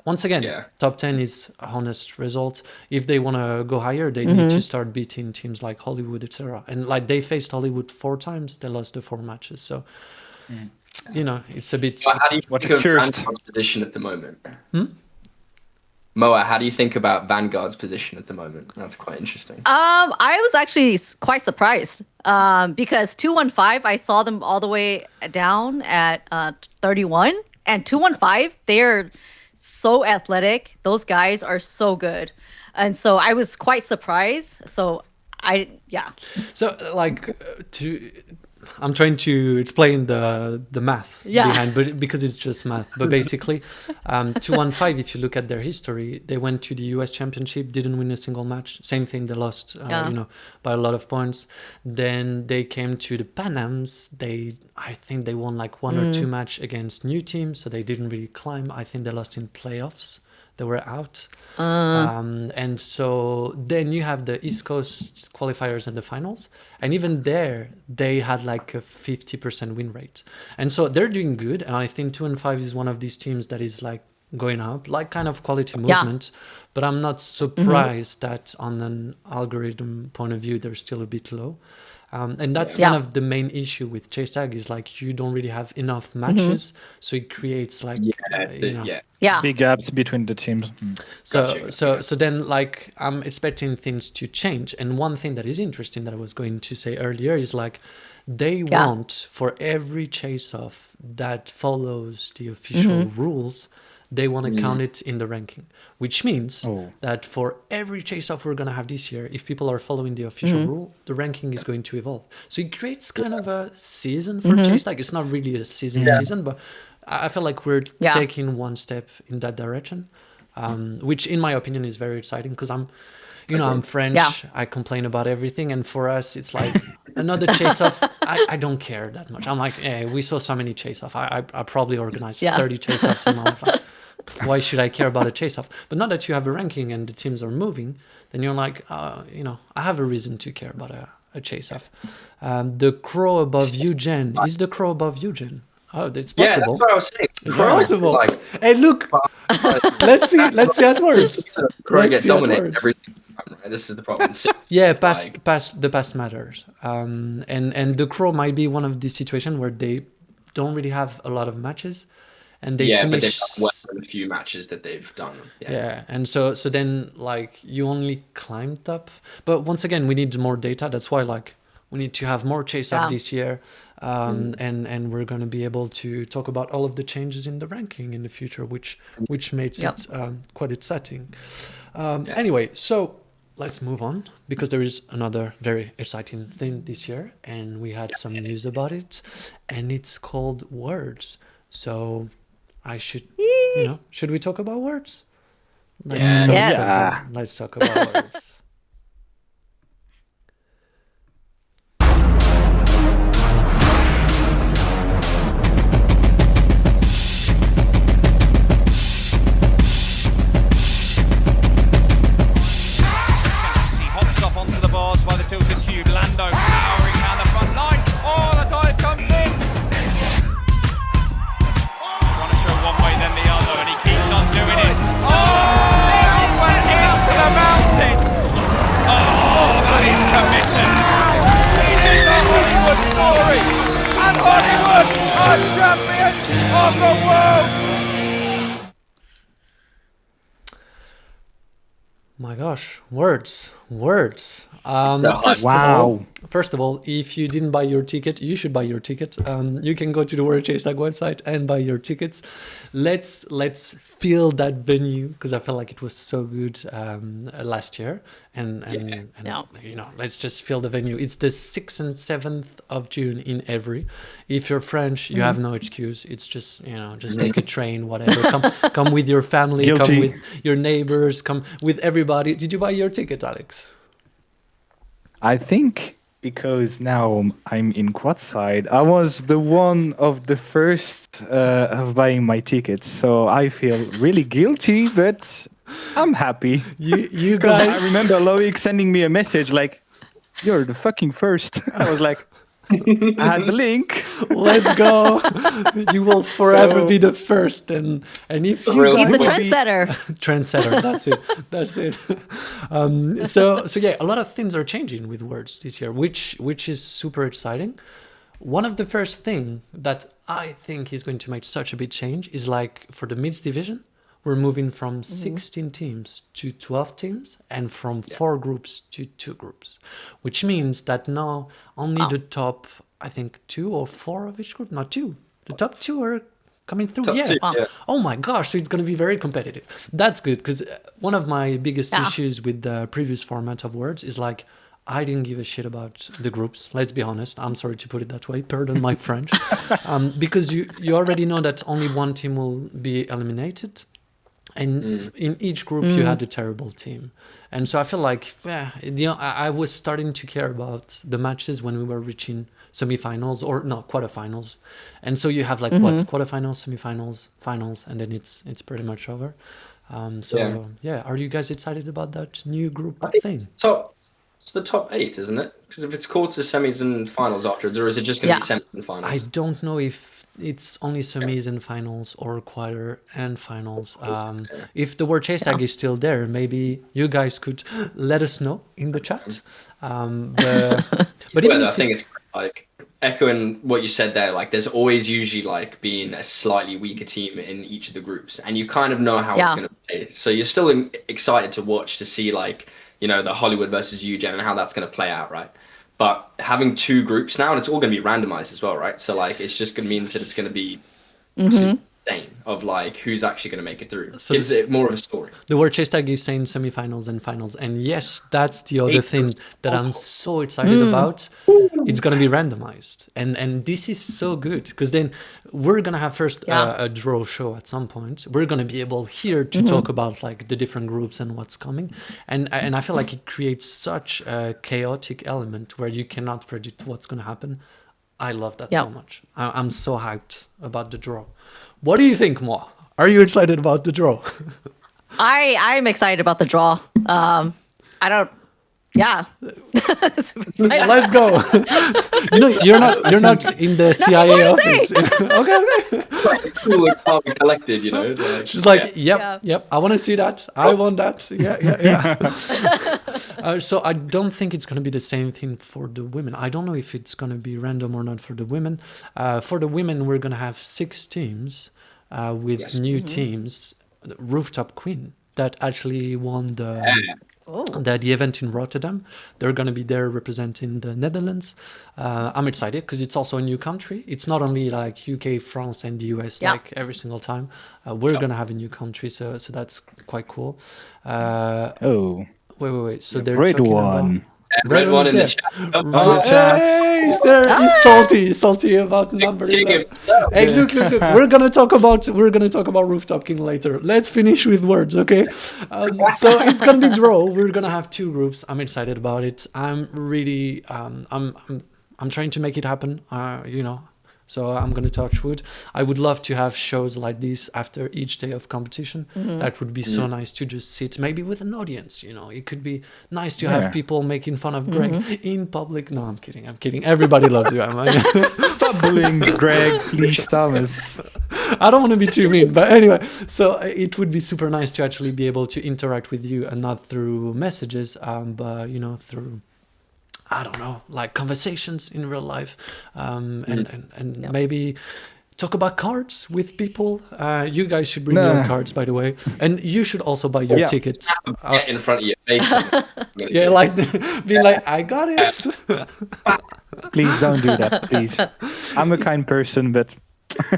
once again, top 10 is a honest result. If they want to go higher, they need to start beating teams like Hollywood, etc. And like they faced Hollywood 4 times, they lost the 4 matches. So it's a bit. How do you think of Vanguard's position at the moment? Moa, how do you think about Vanguard's position at the moment? That's quite interesting. I was actually quite surprised because 215, I saw them all the way down at 31, and 215, they're so athletic. Those guys are so good, and so I was quite surprised. So So I'm trying to explain the math behind, but because it's just math. But basically, 215, if you look at their history, they went to the US Championship, didn't win a single match. Same thing, they lost, by a lot of points. Then they came to the Pan Ams. I think they won like 1 or 2 match against new teams, so they didn't really climb. I think they lost in playoffs. They were out. And so then you have the East Coast qualifiers and the finals. And even there, they had like a 50% win rate. And so they're doing good. And I think 2-5 is one of these teams that is like going up, like kind of quality movement. But I'm not surprised that on an algorithm point of view, they're still a bit low. And that's one of the main issue with Chase Tag is like you don't really have enough matches, so it creates like big gaps between the teams. So then like I'm expecting things to change. And one thing that is interesting that I was going to say earlier is like they want for every chase off that follows the official rules, they want to count it in the ranking, which means that for every chase-off we're going to have this year, if people are following the official rule, the ranking is going to evolve. So it creates kind of a season for chase. Like it's not really a season, but I feel like we're taking one step in that direction, which in my opinion is very exciting because I'm French. I complain about everything. And for us, it's like another chase-off. I don't care that much. I'm like, we saw so many chase-off. I probably organized 30 chase-offs in my life. Like, why should I care about a chase-off? But now that you have a ranking and the teams are moving, then you're like, I have a reason to care about a chase-off. The crow above Eugen. Is the crow above Eugen? Oh, it's possible. Yeah, that's what I was saying. It's possible. Hey, look. Let's see how it works. Crow get dominated everything. Right? This is the problem. The past matters. And the crow might be one of these situations where they don't really have a lot of matches. And they finish... but they've done well in a few matches that they've done. And so then like you only climbed up. But once again, we need more data. That's why like We need to have more chase up Yeah. this year, and we're going to be able to talk about all of the changes in the ranking in the future, which makes Yep. it quite exciting. Anyway, so let's move on because there is another very exciting thing this year, and we had some news about it, and it's called words. So I should, should we talk about words? Yeah. Yes. Let's talk about words. He hops off onto the boards by the tilted cube. Lando powering down the front line. Oh, the dive comes in. Want to show one way then the other, and he keeps on doing it. Oh, up and into the mountain. Oh, that is committed. He did the Hollywood story, and Hollywood are champions of the world. My gosh, words. Yeah, Wow. First of all, if you didn't buy your ticket, you should buy your ticket. You can go to the World Chase Tag website and buy your tickets. Let's feel that venue because I felt like it was so good last year, and Yeah. let's just feel the venue. It's the 6th and 7th of June in Évry. If you're French, you have no excuse. It's just just take a train, whatever. Come with your family, Guilty. come with your neighbors, come with everybody. Did you buy your ticket, Alex? I think because now I'm in Quadside, I was the one of the first of buying my tickets, so I feel really guilty, but I'm happy. You Because guys. I remember Loic sending me a message like, "You're the fucking first." I was like, I had the link. Let's go. You will forever So- be the first, and if you real He's guys the would be- trendsetter. trendsetter, that's it. So yeah, a lot of things are changing with words this year, which is super exciting. One of the first thing that I think is going to make such a big change is like for the mids division, we're moving from 16 teams to 12 teams and from 4 groups to 2 groups, which means that now only the top, I think 2 or 4 of each group, not 2, the top 2 are coming through. Top Yeah. two, yeah. Oh my gosh, so it's going to be very competitive. That's good because one of my biggest Yeah. issues with the previous format of words is like I didn't give a shit about the groups. Let's be honest. I'm sorry to put it that way. Pardon my French. Because you already know that only one team will be eliminated. And in each group, you had a terrible team. And so I feel like I was starting to care about the matches when we were reaching semifinals or no, quarterfinals. And so you have like what, quarterfinals, semifinals, finals, and then it's pretty much over. Are you guys excited about that new group thing? It's the top 8, isn't it? Because if it's quarters, semis, and finals afterwards, or is it just going to be Yeah. semis and finals? I don't know if it's only semis and finals or quarter and finals. If the word chase tag is still there, maybe you guys could let us know in the chat. But even I if think it's like echoing what you said there. Like, there's always usually like being a slightly weaker team in each of the groups, and you kind of know how it's Yeah. going to play. So you're still excited to watch to see like the Hollywood versus UGen and how that's going to play out, right? But having 2 groups now, and it's all going to be randomized as well, right? So like, it's just going to mean that it's going to be insane of like who's actually going to make it through. So Gives it more of a story. the word chase tag is saying semifinals and finals, and yes, that's the other thing that I'm so excited about. It's gonna be randomized, and this is so good because then we're gonna have first a draw show at some point. We're gonna be able here to talk about like the different groups and what's coming, and I feel like it creates such a chaotic element where you cannot predict what's gonna happen. I love that so much. I'm so hyped about the draw. What do you think, Mo? Are you excited about the draw? I'm excited about the draw. I don't. Yeah. Super excited. Let's go. You're not in the CIA office. Okay. Cool and calm and collected, Like, She's like, yeah. yep. I want to see that. I want that. Yeah. So I don't think it's going to be the same thing for the women. I don't know if it's going to be random or not for the women. For the women, we're going to have 6 teams with new teams. Rooftop Queen that actually won Oh. the event in Rotterdam. They're going to be there representing the Netherlands. I'm excited because it's also a new country. It's not only like UK, France, and the US Yeah. like every single time. We're going to have a new country, so that's quite cool. Oh, Wait. So the they're red talking one. about. Red one in the there. chat. Oh, hey, he's there. He's salty. He's salty about number King 11. himself. Hey, look. We're gonna talk about Rooftop King later. Let's finish with words, okay? So it's gonna be draw. We're gonna have two groups. I'm excited about it. I'm really I'm trying to make it happen. So I'm going to touch wood. I would love to have shows like this after each day of competition. That would be so nice to just sit maybe with an audience. It could be nice to have people making fun of Greg in public. No, I'm kidding. Everybody loves you, Emma. Stop bullying Greg, please, Thomas. I don't want to be too mean, but anyway, so it would be super nice to actually be able to interact with you and not through messages, but through, I don't know, like conversations in real life, and maybe talk about cards with people. You guys should bring your cards, by the way, and you should also buy your ticket. Get in front of your face. Yeah, like being like, I got it. Please don't do that, please. I'm a kind person, but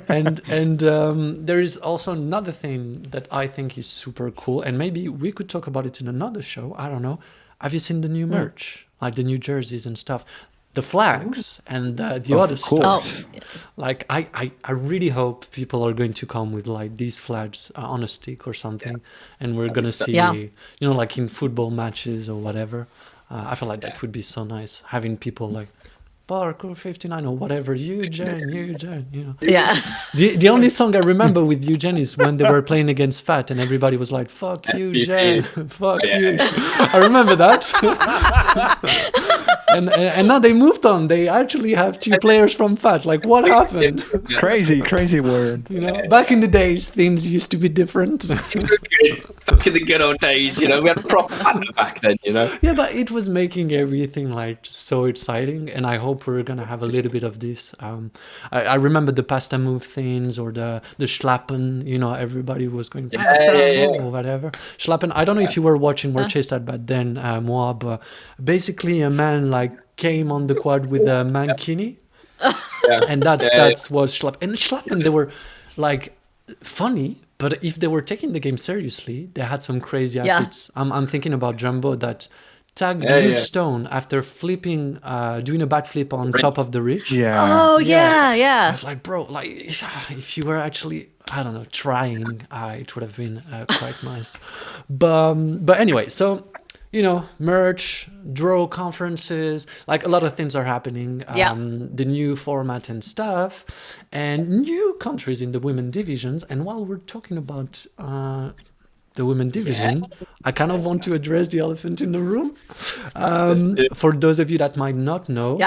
and there is also another thing that I think is super cool, and maybe we could talk about it in another show. I don't know. Have you seen the new merch, like the new jerseys and stuff, the flags and the other stuff? Oh. Like I really hope people are going to come with like these flags on a stick or something, and we're gonna see, like in football matches or whatever. I feel like that would be so nice, having people like Parkour 59 or whatever, Eugen. Yeah. The only song I remember with Eugen is when they were playing against Fat and everybody was like, fuck Eugen, fuck you. I remember that. and now they moved on. They actually have two players from Fat. Like, what happened? crazy word. Back in the days, things used to be different. Back in the good old days, we had a proper banner back then, Yeah, but it was making everything like so exciting, and I hope we're gonna have a little bit of this. I remember the pasta move things or the schlappen. Everybody was going pasta or whatever. Schlappen. I don't know if you were watching World Chase that back then, moi, but basically a man like came on the quad with a mankini, and that's what schlappen. And schlappen, they were like funny. But if they were taking the game seriously, they had some crazy athletes. I'm thinking about Jumbo that tagged Huge Stone after flipping, doing a backflip on top of the ridge. Yeah. Oh, yeah. I was like, bro, like if you were actually, I don't know, trying, it would have been quite nice. But anyway, so merch, draw conferences, like a lot of things are happening. The new format and stuff, and new countries in the women divisions. And while we're talking about the women division, I kind of want to address the elephant in the room. For those of you that might not know,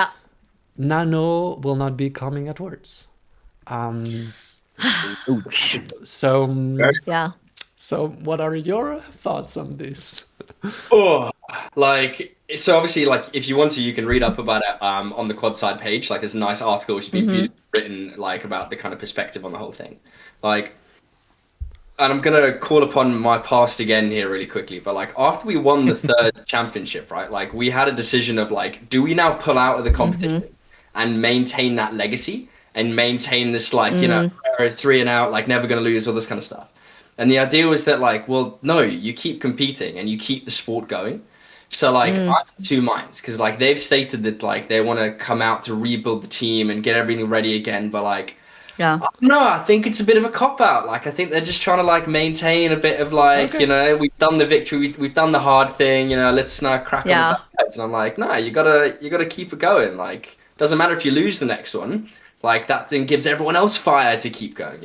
Nano will not be coming at Worlds. So what are your thoughts on this? So obviously, like, if you want to, you can read up about it on the Quadside page. Like, there's a nice article which has been beautifully written, like, about the kind of perspective on the whole thing. Like, and I'm gonna call upon my past again here really quickly, but like after we won the third championship, right? Like, we had a decision of like, do we now pull out of the competition and maintain that legacy and maintain this like 3 and out, like never gonna lose, all this kind of stuff. And the idea was that like, well, no, you keep competing and you keep the sport going. So like I'm in two minds, because like they've stated that like they want to come out to rebuild the team and get everything ready again, but like no, I think it's a bit of a cop out. Like I think they're just trying to like maintain a bit of like we've done the victory, we've done the hard thing, let's now crack on the heads. And I'm like, no, you gotta keep it going. Like doesn't matter if you lose the next one. Like that thing gives everyone else fire to keep going,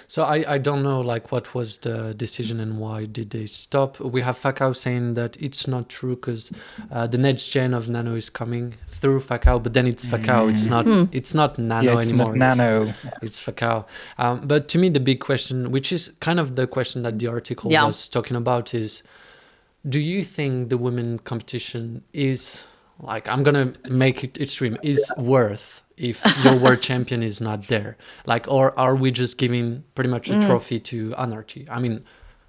So I don't know like what was the decision and why did they stop. We have Fakao saying that it's not true because the next gen of Nano is coming through Fakao, but then it's Fakao. It's not Nano anymore. Not Nano. It's Fakao. But to me, the big question, which is kind of the question that the article was talking about, is: do you think the women competition is like, I'm gonna make it extreme, is worth if your world champion is not there? Like, or are we just giving pretty much a trophy to Anarchy? I mean,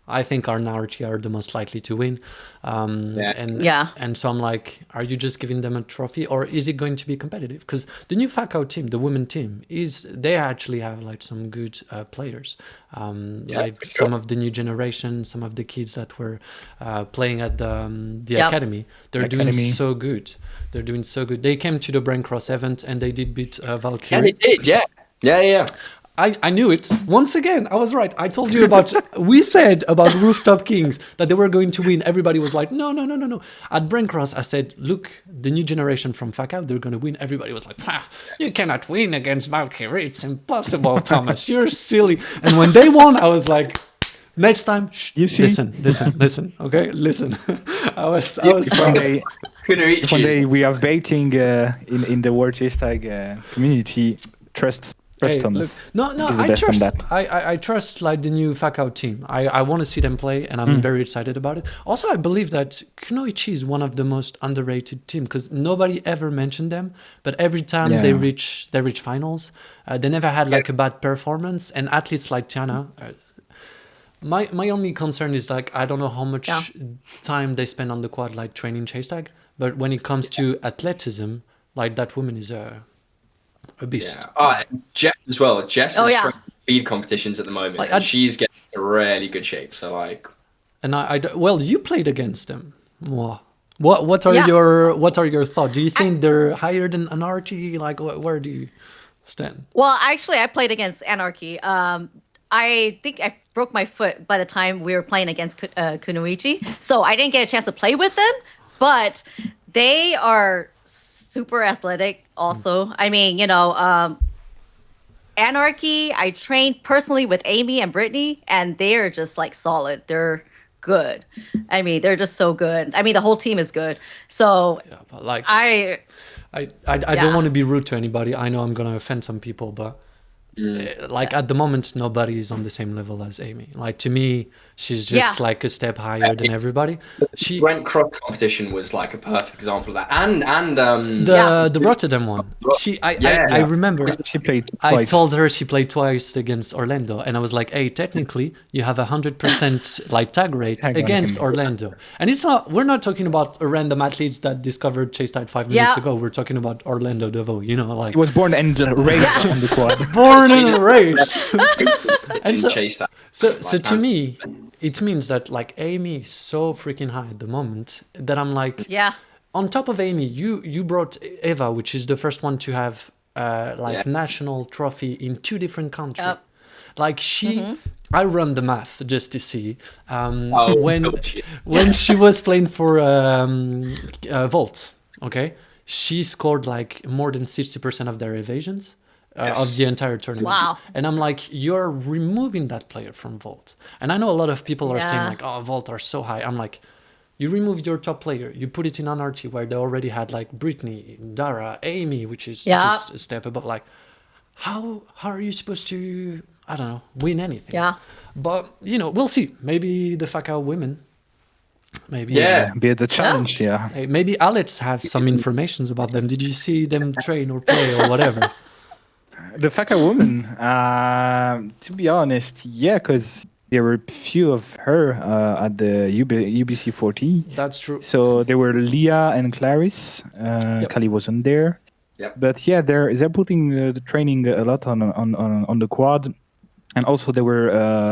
I think our Naruto are the most likely to win. Yeah. And so I'm like, are you just giving them a trophy, or is it going to be competitive? Because the new Fakao team, the women team, they actually have like some good players. Like for sure. some of the new generation, some of the kids that were playing at the Yep. academy, they're doing Academy. so good. They're doing so good. They came to the Brain Cross event and they did beat Yeah, Valkyrie. they did. Yeah. I knew it. Once again, I was right. I told you about, we said about Rooftop Kings that they were going to win. Everybody was like, no. At Brain Cross, I said, look, the new generation from Fakao, they're going to win. Everybody was like, you cannot win against Valkyrie. It's impossible, Thomas. You're silly. And when they won, I was like, next time, You see? listen, okay? Listen. I was If one proud. day, Couldn't reach if one you. day we have baiting in the World Chase Tag community, trust Hey, Thomas. look, no, He's the I best on trust. that. I trust like the new Fakao team. I want to see them play, and I'm very excited about it. Also, I believe that Kunoichi is one of the most underrated team because nobody ever mentioned them. But every time they Yeah. reach finals, they never had like a bad performance. And athletes like Tiana. My only concern is like I don't know how much time they spend on the quad like training chase tag, but when it comes to athleticism, like that woman is a beast. Yeah. Jess as well. Jess Oh, is yeah. training speed competitions at the moment, Like, and she's getting in really good shape. So like, And well, you played against them. Mwah. What are Yeah. your thoughts? Do you think they're higher than Anarchy? Like, where do you stand? Well, actually, I played against Anarchy. I think I broke my foot by the time we were playing against Kunoichi, so I didn't get a chance to play with them. But they are super athletic. Also, I mean, Anarchy. I trained personally with Amy and Brittany, and they are just like solid. They're good. I mean, they're just so good. I mean, the whole team is good. So Yeah, but like, I I Yeah. don't want to be rude to anybody. I know I'm gonna offend some people, but like at the moment, nobody is on the same level as Amy. Like to me, she's just Yeah. like a step higher than everybody. the Brent Cross competition was like a perfect example of that. And The Rotterdam one. I remember. She played I twice. told her she played twice against Orlando, and I was like, "Hey, technically, you have 100% like tag rate Tag on against him. Orlando." And it's not. We're not talking about a random athletes that discovered Chase Tide 5 minutes Yeah. ago. We're talking about Orlando Devo. You know, like He was born and raised on the quad. born and raised. and so- chased that. So to me, it means that like Amy is so freaking high at the moment that I'm like, yeah. on top of Amy, you brought Eva, which is the first one to have national trophy in 2 different countries. Yep. Like I run the math just to see Oh, when shit. when she was playing for Volt. Okay, she scored like more than 60% of their evasions. Of the entire tournament. Wow. And I'm like, you're removing that player from Volt. And I know a lot of people are saying Yeah. like, oh, Volt are so high. I'm like, you remove your top player, you put it in Anarchy where they already had like Brittany, Dara, Amy, which is Yeah. just a step above. Like, how are you supposed to, I don't know, win anything? Yeah. But, we'll see. Maybe the Fakao women, maybe. Yeah. Be the challenge, yeah. Hey, maybe Alex have some informations about them. Did you see them train or play or whatever? The Faka woman, to be honest, yeah, because there were few of her at the UBC 40. That's true. So there were Leah and Clarice. Kali wasn't there. Yep. But yeah, they're putting the training a lot on the quad. And also there were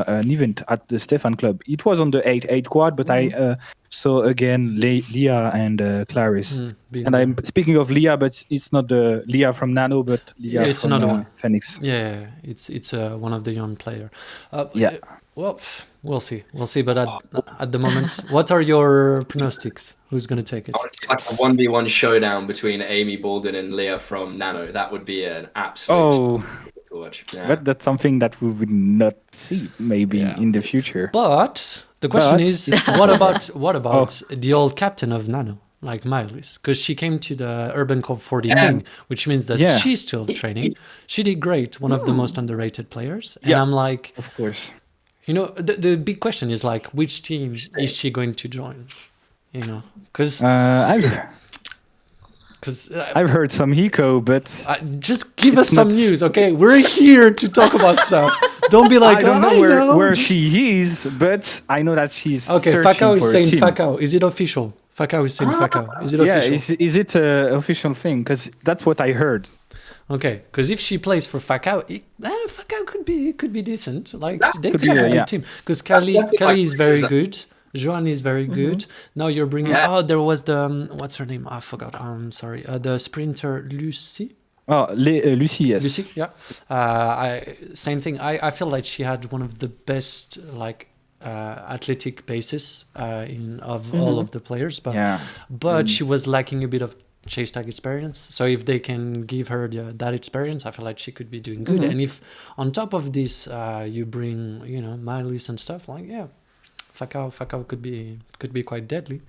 an event at the Stefan Club. It was on the 8-8 quad, but I saw again Leah and Clarice. And I'm speaking of Leah, but it's not the Leah from Nano, but Leah It's from another one. Phoenix. Yeah, it's one of the young player. Yeah. Well, we'll see. But at the moment, what are your pronostics? Who's going to take it? Honestly, like a 1v1 showdown between Amy Baldwin and Leah from Nano. That would be an absolute to watch. Yeah. But that's something that we would not see maybe in the future. But the question is, what about Oh. the old captain of Nano, like Miles? Because she came to the Urban Cup 40 thing, which means that Yeah. she's still training. She did great, one of the most underrated players. And I'm like, Of course. the big question is like, which team is she going to join? Because I've heard some Hiko, but just give us It's some not- news, okay? We're here to talk about stuff. Don't be like, I don't know "I where, know." where she is, but I know that she's Okay, searching Fakao is for a saying team. Fakao. Is it official? Fakao is saying Fakao. Is it Yeah, official? is it an official thing? Because that's what I heard. Okay, because if she plays for Fakao, Fakao could be decent. Like they Could could be a good yeah. team. Because Kelly definitely is my very criticism. good. Joan is very good. Now you're bringing. Yeah. Oh, there was the what's her name? I forgot. I'm sorry. The sprinter Lucy. Oh, Lucy, yes. Lucy, yeah. Same thing. I feel like she had one of the best like athletic bases of all of the players, but Yeah. she was lacking a bit of chase tag experience. So if they can give her that experience, I feel like she could be doing good. And if on top of this you bring Milis and stuff, like Fakao could be quite deadly.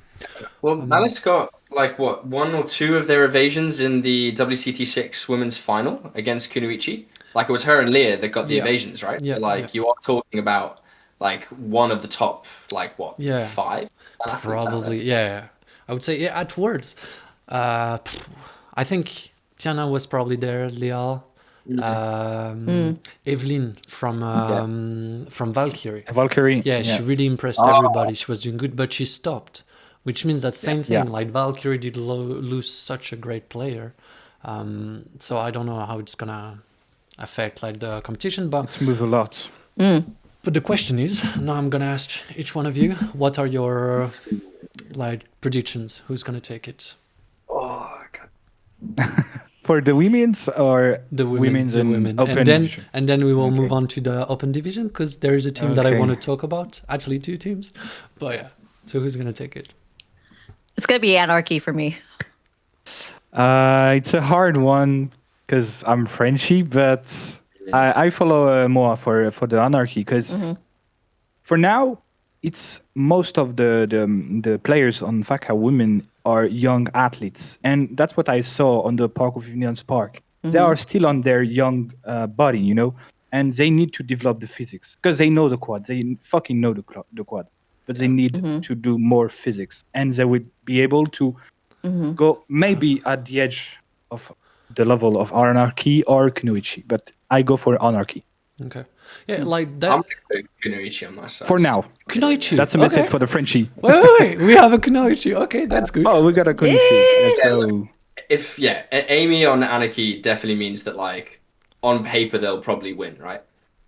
Well, Malice got like what, one or two of their evasions in the WCT6 women's final against Kunoichi. Like it was her and Leah that got the Yeah. evasions, right? Yeah, So, like you are talking about like one of the top, like what, Yeah. 5 athletes out there. Probably, yeah. I would say at words. I think Tiana was probably there. Leal, Evelyn from Valkyrie. Valkyrie. Yeah, she really impressed everybody. She was doing good, but she stopped, which means that same thing. Yeah. Like Valkyrie did lose such a great player, so I don't know how it's gonna affect like the competition. But It's moved a lot. the question is, now I'm gonna ask each one of you, what are your like predictions? Who's gonna take it? Oh, God. For the women's or The women's and women, open and then division? and then we will move on to the open division because there is a team that I Okay. want to talk about. Actually, 2 teams, but yeah. So who's gonna take it? It's gonna be Anarchy for me. It's a hard one because I'm Frenchy, but I follow more for the Anarchy because for now it's most of the players on Fakao women are young athletes, and that's what I saw on the Park of Unions Park. They are still on their young body, and they need to develop the physics because they know the quad. They fucking know the quad, but they need to do more physics, and they would be able to go maybe at the edge of the level of Anarchy or Kunoichi, but I go for Anarchy Okay, yeah, like that. I'm going to put Kunoichi on my side. for now. Kunoichi. That's a message okay. for the Frenchie. Wait. We have a Kunoichi. Okay, that's good. Oh, we got a Kunoichi. Let's go. If Amy on Anarchy definitely means that like on paper they'll probably win, right?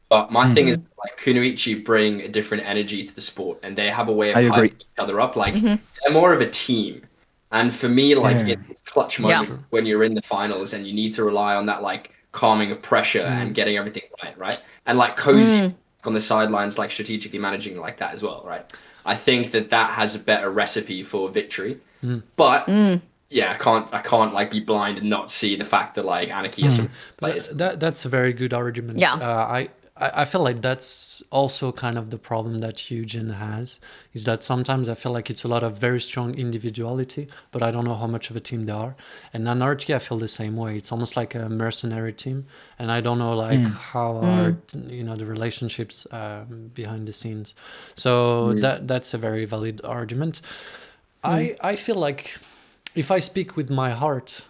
But my thing is like Kunoichi bring a different energy to the sport, and they have a way of I agree. hyping each other up. Like they're more of a team. And for me, like Yeah. in clutch moments when you're in the finals and you need to rely on that like calming of pressure and getting everything right? And like Cozy on the sidelines, like strategically managing like that as well, right? I think that has a better recipe for victory. But yeah, I can't like be blind and not see the fact that like Anarchy is some players. That's a very good argument. Yeah. I feel like that's also kind of the problem that Eugen has, is that sometimes I feel like it's a lot of very strong individuality, but I don't know how much of a team they are. And Anarchy, I feel the same way. It's almost like a mercenary team, and I don't know like how are the relationships behind the scenes. So that's a very valid argument. I feel like if I speak with my heart,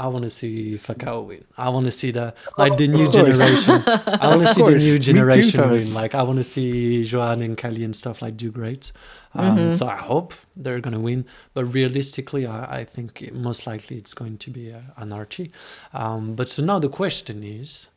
I want to see Fakao win. I want to see the new generation. I want to see the new generation Thomas. win. Like I want to see Joanne and Kelly and stuff like do great. So I hope they're gonna win. But realistically, I think most likely it's going to be Anarchy. But so now the question is,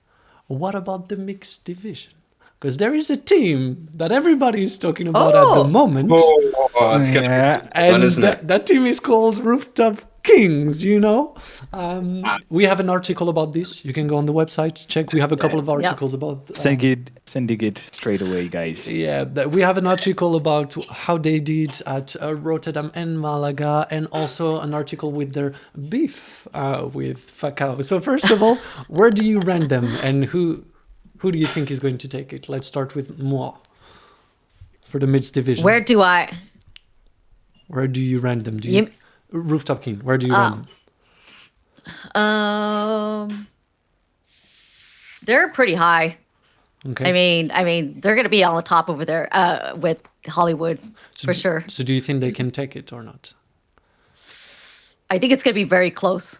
what about the mixed division? Because there is a team that everybody is talking about at the moment. Oh, it's gonna Yeah. be fun, And isn't it? that team is called Rooftop Kings, We have an article about this. You can go on the website, check. We have a couple of articles about... Sending it straight away, guys. Yeah, we have an article about how they did at Rotterdam and Malaga, and also an article with their beef with Fakao. So first of all, where do you rank them, and who do you think is going to take it? Let's start with Moi for the mixed division. Where do do you rank them? you? Rooftop King, where do you rank them? They're pretty high. Okay. I mean, they're gonna be on the top over there with Hollywood for sure. So do you think they can take it or not? I think it's gonna be very close.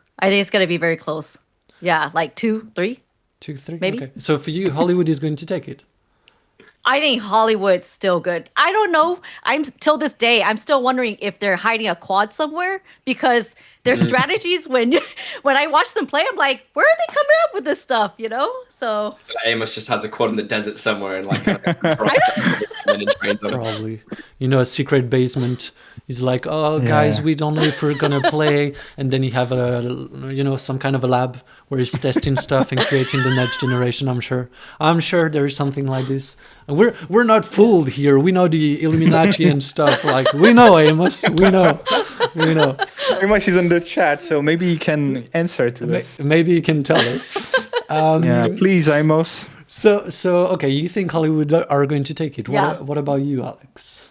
Yeah, like 2, 3. 2, 3? Maybe. Okay. So for you, Hollywood is going to take it? I think Hollywood's still good. I don't know. I'm till this day, I'm still wondering if they're hiding a quad somewhere because their strategies when when I watch them play, I'm like, where are they coming up with this stuff? You know? So Amos just has a quad in the desert somewhere and like Probably, a secret basement. He's like, oh guys, Yeah. we don't know if we're gonna play, and then he have some kind of a lab where he's testing stuff and creating the next generation. I'm sure there is something like this. And we're not fooled here. We know the Illuminati and stuff. Like we know, Amos. We know. Very much is in the chat, so maybe you can answer to us. Maybe you can tell us. Yeah, please, Amos. So okay, you think Hollywood are going to take it? Yeah. What about you, Alex?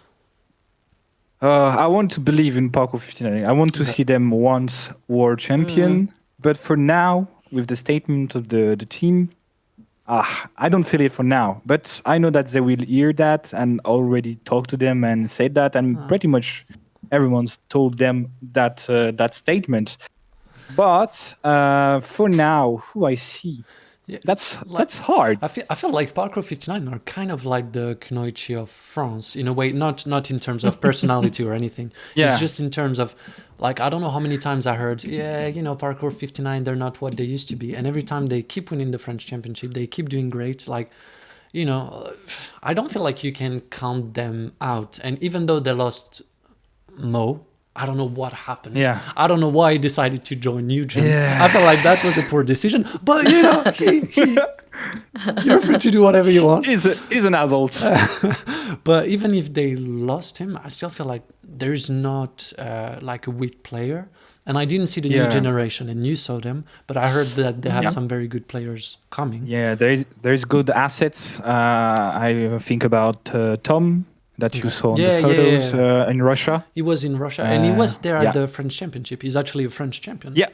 I want to believe in Parkour 59. I want to see them once world champion. But for now, with the statement of the team, I don't feel it for now. But I know that they will hear that and already talk to them and say that. And pretty much everyone's told them that that statement. But for now, who I see, Yeah, that's hard. I feel like Parkour 59 are kind of like the Kunoichi of France in a way, not in terms of personality or anything. Yeah. It's just in terms of like I don't know how many times I heard, Parkour 59 they're not what they used to be, and every time they keep winning the French championship, they keep doing great. Like, I don't feel like you can count them out. And even though they lost Mo, I don't know what happened. Yeah. I don't know why he decided to join Nugent. Yeah. I felt like that was a poor decision. But you're free to do whatever you want. He's an adult. But even if they lost him, I still feel like there's not like a weak player. And I didn't see the new Yeah. generation, and you saw them. But I heard that they have some very good players coming. Yeah, there's good assets. I think about Tom that you saw in the photos in Russia. He was in Russia, and he was there at yeah. the French Championship. He's actually a French champion. Yeah,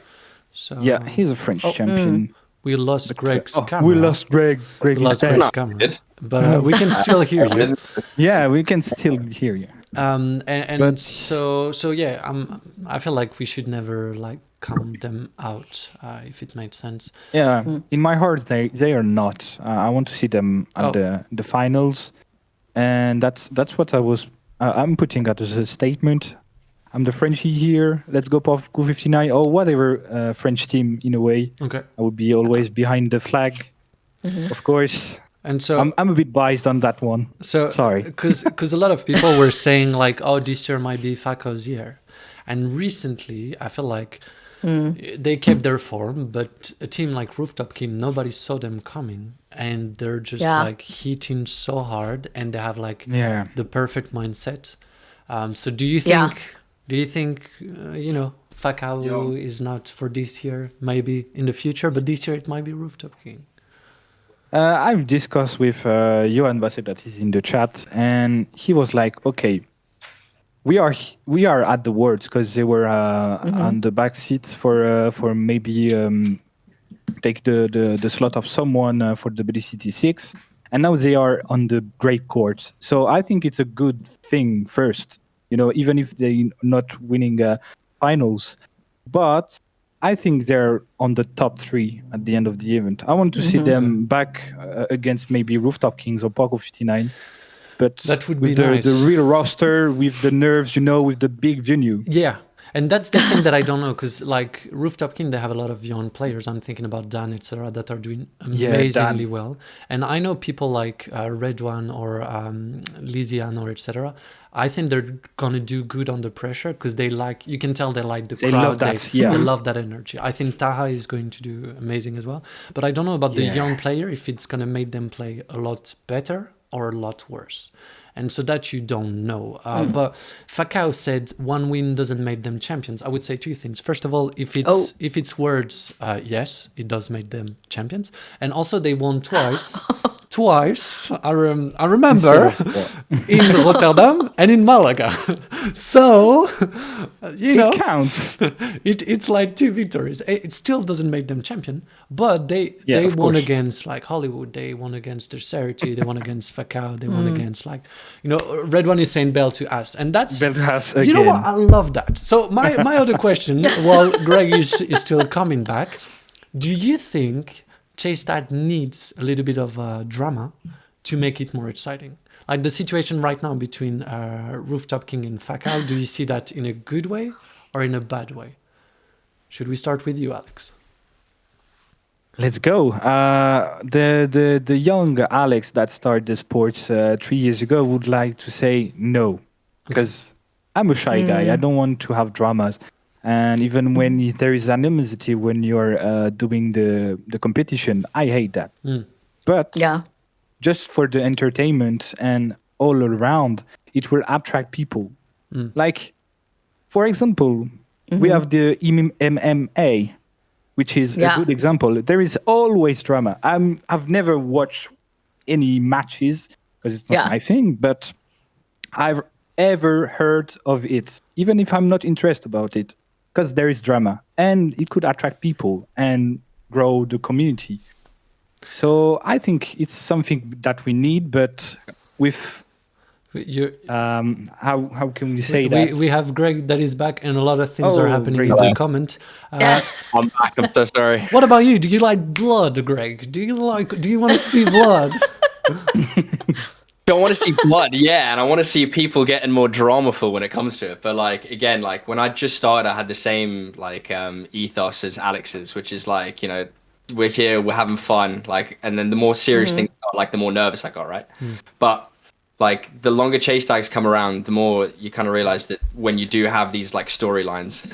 So yeah, he's a French champion. we lost Greg's camera. We lost Greg. Greg We is lost back. Greg's camera. But we can still hear you. Yeah, we can still hear you. And so yeah, I feel like we should never like count them out, if it makes sense. Yeah, in my heart, they are not. I want to see them at the finals, and that's what I'm putting out as a statement. I'm the Frenchie here. Let's go Parkour 59 or whatever French team in a way. Okay. I would be always behind the flag, of course. And so I'm a bit biased on that one. So sorry, because a lot of people were saying like, oh, this year might be Fako's year, and recently I feel like they kept their form, but a team like Rooftop King, nobody saw them coming, and they're just like hitting so hard, and they have like the perfect mindset. So do you think Fakao is not for this year? Maybe in the future, but this year it might be Rooftop King. I've discussed with Johan Basset that is in the chat, and he was like, "Okay, we are at the Worlds because they were on the back seats for maybe take the slot of someone for the WCT6, and now they are on the great court. So I think it's a good thing first, even if they're not winning finals, but." I think they're on the top 3 at the end of the event. I want to see them back against maybe Rooftop Kings or Parkour 59. But that would with be nice. The real roster, with the nerves, with the big venue. Yeah. And that's the thing that I don't know, because like Rooftop King, they have a lot of young players. I'm thinking about Dan, etc., that are doing amazingly well. And I know people like Red One or Lysian or etc. I think they're gonna do good under pressure because you can tell they like the crowd. Love that. They love that energy. I think Taha is going to do amazing as well. But I don't know about the young player, if it's gonna make them play a lot better or a lot worse. And so that you don't know. But Fakao said one win doesn't make them champions. I would say 2 things. First of all, if it's words, yes, it does make them champions. And also they won twice. I remember in Rotterdam and in Malaga. So, it counts. It's like 2 victories. It still doesn't make them champion, but they won against like Hollywood. They won against Tercerity. They won against Fakao. They won against like, Red One is saying bell to us. And that's, bell to us you know again. what? I love that. So my other question, while Greg is still coming back, do you think Chase Tag needs a little bit of drama to make it more exciting? Like the situation right now between Rooftop King and Fakao, do you see that in a good way or in a bad way? Should we start with you, Alex? Let's go. The young Alex that started the sports 3 years ago would like to say no, because I'm a shy guy. I don't want to have dramas, and even when there is animosity when you're doing the competition, I hate that. But Yeah. just for the entertainment and all around, it will attract people. Like, for example, we have the MMA, which is a Yeah. good example. There is always drama. I've never watched any matches because it's not Yeah. my thing, but I've ever heard of it, even if I'm not interested about it, because there is drama and it could attract people and grow the community. So I think it's something that we need, but with how can we say that? We have Greg that is back, and a lot of things are Oh, happening great. in the Hello. comment. Yeah. I'm back. I'm so sorry. What about you? Do you like blood, Greg? Do you want to see blood? Don't want to see blood, yeah, and I want to see people getting more dramaful when it comes to it. But like again, like when I just started, I had the same like ethos as Alex's, which is like, you know, we're here, we're having fun, like, and then the more serious things got, like the more nervous I got, right? But like the longer chase tags come around, the more you kind of realize that when you do have these like storylines,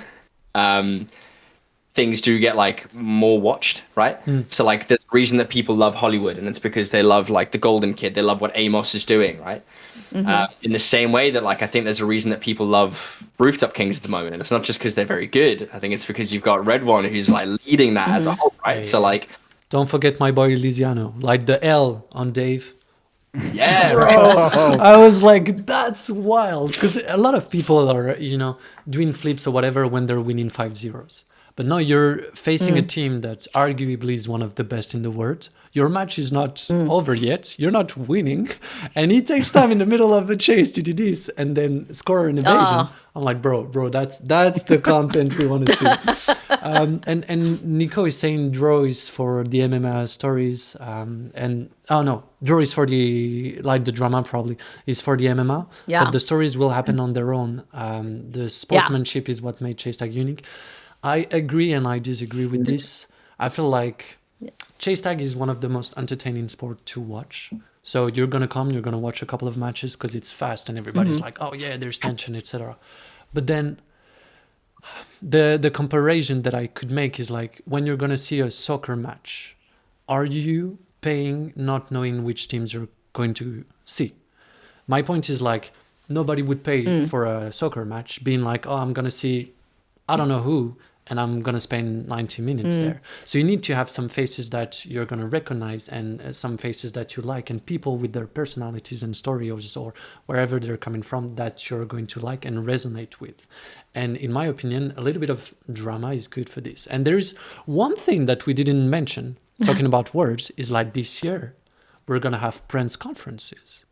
things do get like more watched, right? So like there's a reason that people love Hollywood, and it's because they love like the Golden Kid, they love what Amos is doing, right? In the same way that like I think there's a reason that people love Rooftop Kings at the moment, and it's not just because they're very good. I think it's because you've got Red One who's like leading that as a whole, right? So like, Don't forget my boy Lisiano, like the L on Dave. yeah, I was like, that's wild, because a lot of people are, you know, doing flips or whatever when they're winning 5-0s. But now you're facing a team that arguably is one of the best in the world. Your match is not over yet. You're not winning. And he takes time in the middle of a chase to do this and then score an evasion. I'm like, bro, that's the content we want to see. And Nico is saying draw is for the MMA stories. Draw is for the drama probably is for the MMA. Yeah. But the stories will happen on their own. The sportsmanship is what made Chase Tag unique. I agree and I disagree with this. I feel like Chase Tag is one of the most entertaining sport to watch. So you're going to watch a couple of matches because it's fast and everybody's like, oh yeah, there's tension, etc. But then the comparison that I could make is like when you're going to see a soccer match, are you paying not knowing which teams you're going to see? My point is like nobody would pay for a soccer match being like, oh, I'm going to see I don't know who, and I'm going to spend 90 minutes there. So you need to have some faces that you're going to recognize and some faces that you like and people with their personalities and stories or wherever they're coming from that you're going to like and resonate with. And in my opinion, a little bit of drama is good for this. And there's one thing that we didn't mention, talking about words, is like this year, we're going to have press conferences.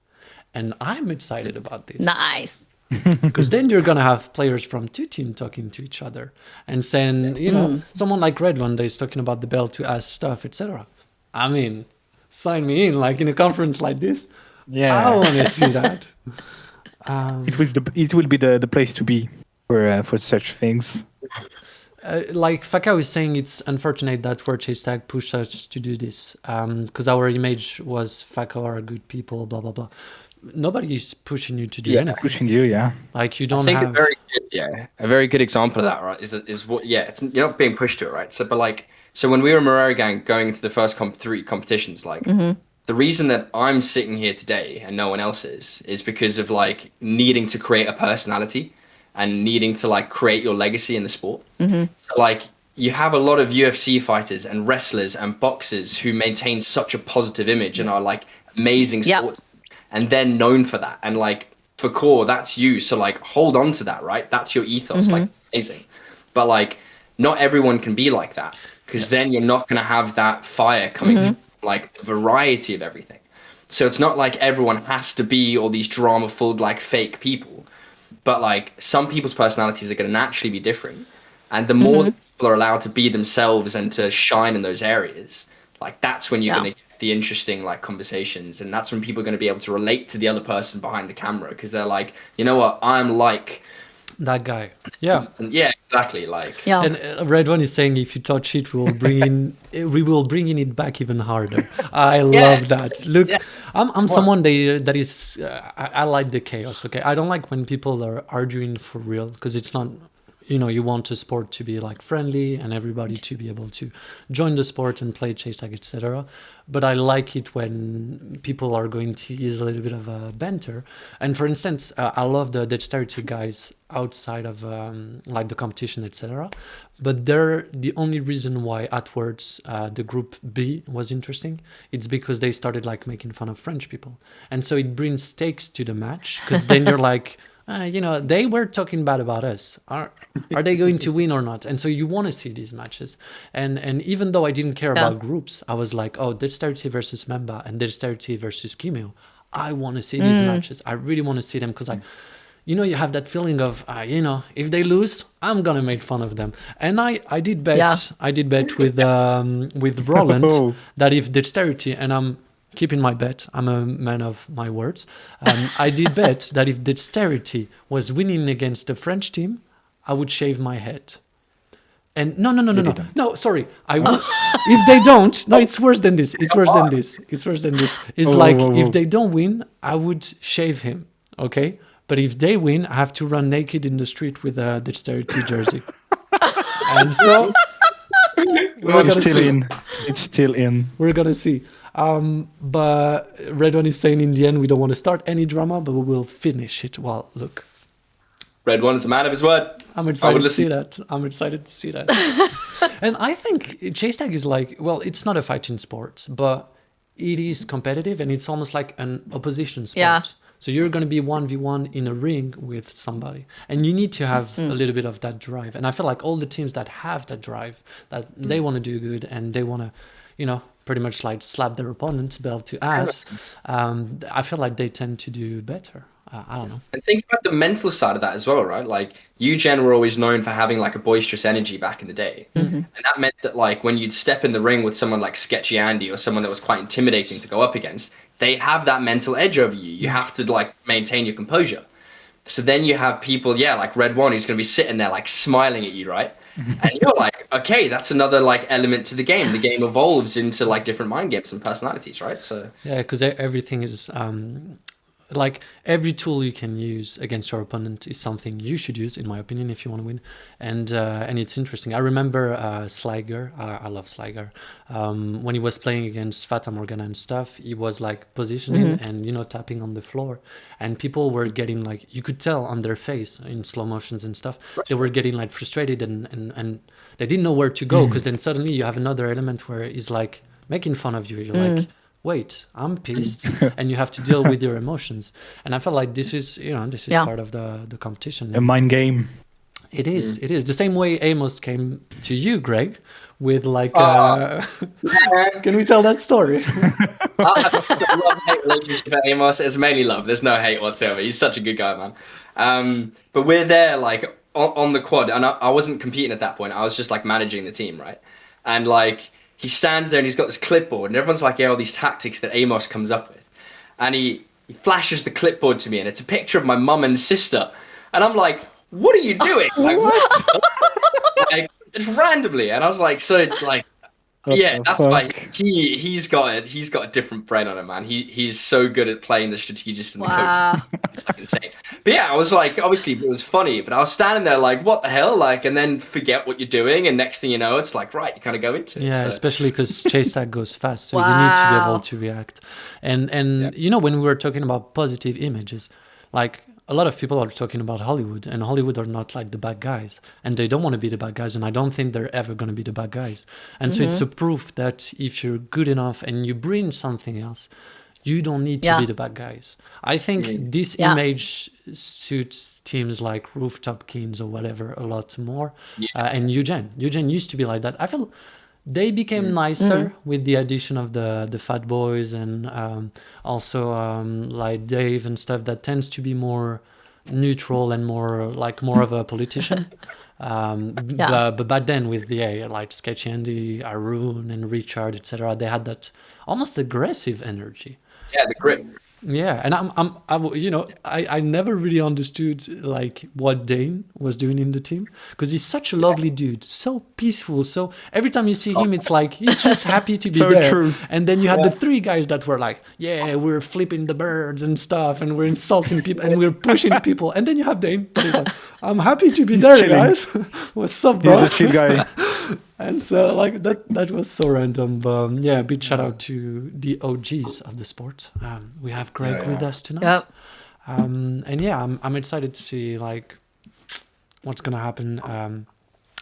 And I'm excited about this. Nice. Because then you're going to have players from two teams talking to each other and saying, you know, someone like Red One that is talking about the belt to ask stuff, etc. I mean, sign me in, like in a conference like this. Yeah. I want to see that. It will be the place to be for such things. Like Fakao is saying, it's unfortunate that World Chase Tag pushed us to do this because our image was Fakao are good people, blah, blah, blah. Nobody is pushing you to do anything. Pushing you, yeah. Like you don't I think have... a very good example of that, right, is what, it's you're not being pushed to it, right? So, but like, so when we were Morero Gang going into the first three competitions, like the reason that I'm sitting here today and no one else is because of like needing to create a personality and needing to like create your legacy in the sport. So like you have a lot of UFC fighters and wrestlers and boxers who maintain such a positive image and are like amazing sports. And they're known for that. And like for core, that's you. So like hold on to that, right? That's your ethos. Like amazing. But like not everyone can be like that. Because then you're not gonna have that fire coming from like the variety of everything. So it's not like everyone has to be all these drama-filled like fake people. But like some people's personalities are gonna naturally be different. And the more that people are allowed to be themselves and to shine in those areas, like that's when you're gonna get the interesting like conversations, and that's when people are going to be able to relate to the other person behind the camera, because they're like, you know what, I'm like That guy. Yeah. yeah, exactly, like Yeah. And Red One is saying if you touch it, we will bring in it back even harder. I love that. Look, I'm someone that is I like the chaos. Okay, I don't like when people are arguing for real, because it's not. You want the sport to be like friendly and everybody to be able to join the sport and play chase tag, etc. But I like it when people are going to use a little bit of a banter. And for instance, I love the dexterity guys outside of like the competition, etc. But they're the only reason why afterwards the group B was interesting. It's because they started like making fun of French people, and so it brings stakes to the match, because then you're like. They were talking bad about us. Are they going to win or not? And so you want to see these matches. And even though I didn't care about groups, I was like, oh, Dexterity versus Memba and Dexterity versus Kimio. I want to see these matches. I really want to see them, because you have that feeling of, if they lose, I'm gonna make fun of them. And I did bet. Yeah. I did bet with Roland that if Dexterity, and I'm keeping my bet, I'm a man of my words. I did bet that if Dexterity was winning against the French team, I would shave my head. And no, sorry. I would, if they don't, no, it's worse than this. It's worse than this. It's like if they don't win, I would shave him. Okay, but if they win, I have to run naked in the street with a Dexterity jersey. And so we're gonna see. It's still in. We're gonna see. But Red One is saying in the end we don't want to start any drama, but we will finish it. Well, look, Red One is a man of his word. I'm excited to see that. And I think chase tag is like, well, it's not a fighting sport, but it is competitive, and it's almost like an opposition sport. Yeah. So you're going to be 1v1 in a ring with somebody, and you need to have a little bit of that drive. And I feel like all the teams that have that drive, that they want to do good and they want to, pretty much like slap their opponent's belt to ass, I feel like they tend to do better. I don't know. And think about the mental side of that as well, right? Like, you Gen were always known for having like a boisterous energy back in the day. And that meant that like when you'd step in the ring with someone like Sketchy Andy or someone that was quite intimidating to go up against, they have that mental edge over you. You have to like maintain your composure. So then you have people, like Red One, who's going to be sitting there like smiling at you, right? And you're like, okay, that's another like element to the game. The game evolves into like different mind games and personalities, right? So yeah, because everything is like every tool you can use against your opponent is something you should use, in my opinion, if you want to win. And it's interesting. I remember Sliger. I love Sliger. When he was playing against Fata Morgana and stuff, he was like positioning and tapping on the floor, and people were getting like, you could tell on their face in slow motions and stuff, they were getting like frustrated and they didn't know where to go, because then suddenly you have another element where he's like making fun of you. You're like, wait, I'm pissed, and you have to deal with your emotions. And I felt like this is part of the competition. A mind game. It is. It is the same way Amos came to you, Greg, with like. Can we tell that story? I have a love-hate relationship with Amos. It's mainly love. There's no hate whatsoever. He's such a good guy, man. But we're there like on the quad, and I wasn't competing at that point. I was just like managing the team, right? And like, he stands there and he's got this clipboard, and everyone's like, all these tactics that Amos comes up with. And he flashes the clipboard to me, and it's a picture of my mum and sister. And I'm like, what are you doing? Like, what? Like, it's randomly. And I was like, that's why he's got a different brain on him, man. He's so good at playing the strategist and the coach. It's like insane. But yeah, I was like, obviously it was funny, but I was standing there like, what the hell? Like, and then forget what you're doing, and next thing you know, it's like, right, you kind of go into it. Yeah, so. Especially because chase tag goes fast, so you need to be able to react. And when we were talking about positive images, like, a lot of people are talking about Hollywood, and Hollywood are not like the bad guys, and they don't want to be the bad guys, and I don't think they're ever going to be the bad guys. And so it's a proof that if you're good enough and you bring something else, you don't need to be the bad guys. I think this image suits teams like Rooftop Kings or whatever a lot more. And Eugen used to be like that. I feel they became nicer with the addition of the Fat Boys and also like Dave and stuff. That tends to be more neutral and more of a politician. But back then with the like Sketchy Andy, Arun, and Richard, etc., they had that almost aggressive energy. Yeah, the grip. Yeah, and I never really understood like what Dane was doing in the team, because he's such a lovely dude, so peaceful. So every time you see him, it's like he's just happy to be So there. true. And then you had the three guys that were like, yeah, we're flipping the birds and stuff, and we're insulting people, and we're pushing people. And then you have Dane, that is like, I'm happy to be there, chilling. guys. What's up, bro? He's the chill guy. And so like that was so random. But yeah, big shout out to the OGs of the sport. We have Greg with us tonight. Yep. And yeah, I'm excited to see like what's gonna happen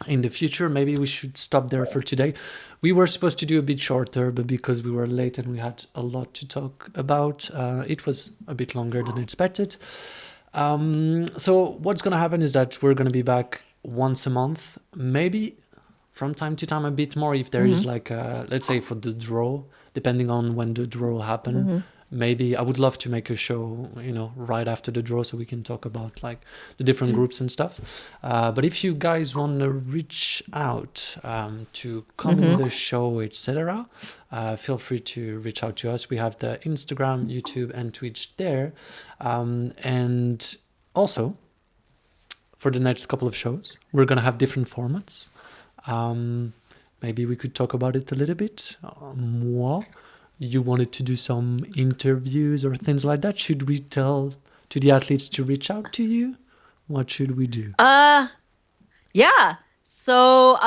in the future. Maybe we should stop there for today. We were supposed to do a bit shorter, but because we were late and we had a lot to talk about, it was a bit longer than expected. So what's gonna happen is that we're gonna be back once a month, maybe from time to time a bit more if there is like let's say for the draw, depending on when the draw happen. Maybe I would love to make a show, right after the draw, so we can talk about like the different groups and stuff. But if you guys want to reach out to come in the show, etc., feel free to reach out to us. We have the Instagram, YouTube, and Twitch there, and also for the next couple of shows, we're gonna have different formats. Maybe we could talk about it a little bit. You wanted to do some interviews or things like that. Should we tell to the athletes to reach out to you? What should we do? Yeah. So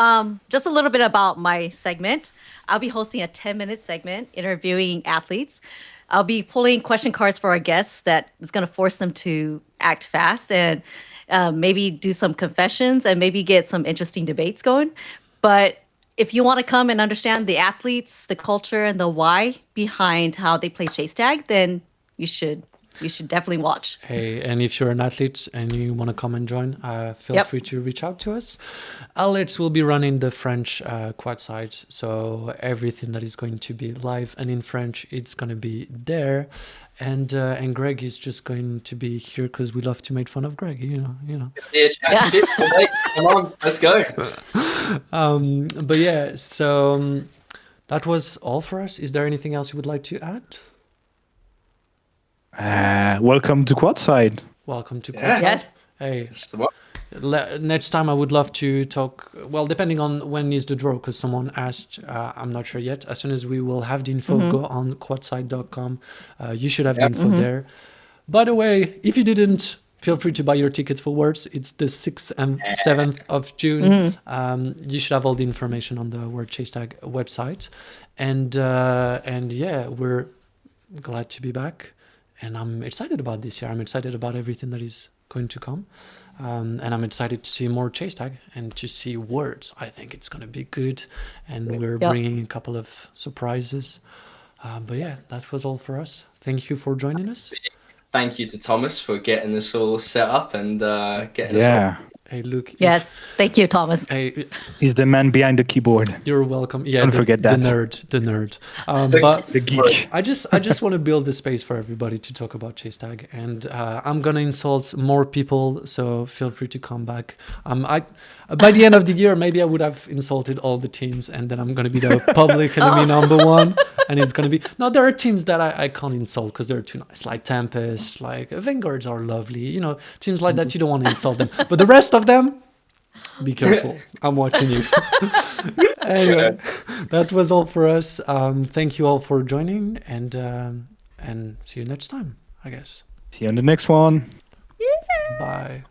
just a little bit about my segment. I'll be hosting a 10-minute segment interviewing athletes. I'll be pulling question cards for our guests that is going to force them to act fast and maybe do some confessions and maybe get some interesting debates going. But if you want to come and understand the athletes, the culture, and the why behind how they play chase tag, then you should definitely watch. Hey, and if you're an athlete and you want to come and join, feel free to reach out to us. Alex will be running the French Quadside, so everything that is going to be live and in French, it's going to be there. And Greg is just going to be here because we love to make fun of Greg, you know. Yeah, championship. Come on, let's go. But yeah, so that was all for us. Is there anything else you would like to add? Welcome to Quadside. Welcome to Yeah. Quadside. Yes. Hey, That's the one. next time I would love to talk, well, depending on when is the draw, because someone asked, I'm not sure yet. As soon as we will have the info, go on quadside.com. You should have the info there. By the way, if you didn't, feel free to buy your tickets for Words. It's the 6th and 7th of June. You should have all the information on the Word Chase Tag website. And yeah, we're glad to be back. And I'm excited about this year. I'm excited about everything that is going to come. And I'm excited to see more chase tag and to see Words. I think it's going to be good. And we're bringing a couple of surprises. But yeah, that was all for us. Thank you for joining us. Thank you to Thomas for getting this all set up and getting us all. Hey, Luke. Yes. Thank you, Thomas. Hey, He's the man behind the keyboard. you're welcome. Yeah, Don't forget that. The nerd. But The geek. I just want to build the space for everybody to talk about chase tag, and I'm gonna insult more people, so feel free to come back. By the end of the year, maybe I would have insulted all the teams, and then I'm gonna be the public enemy number one, and it's gonna be there are teams that I can't insult because they're too nice, like Tempest, like Vanguards are lovely, teams like that you don't want to insult them, but the rest of them, be careful. I'm watching you. Anyway, that was all for us. Thank you all for joining, and see you next time, I guess. See you on the next one. Bye.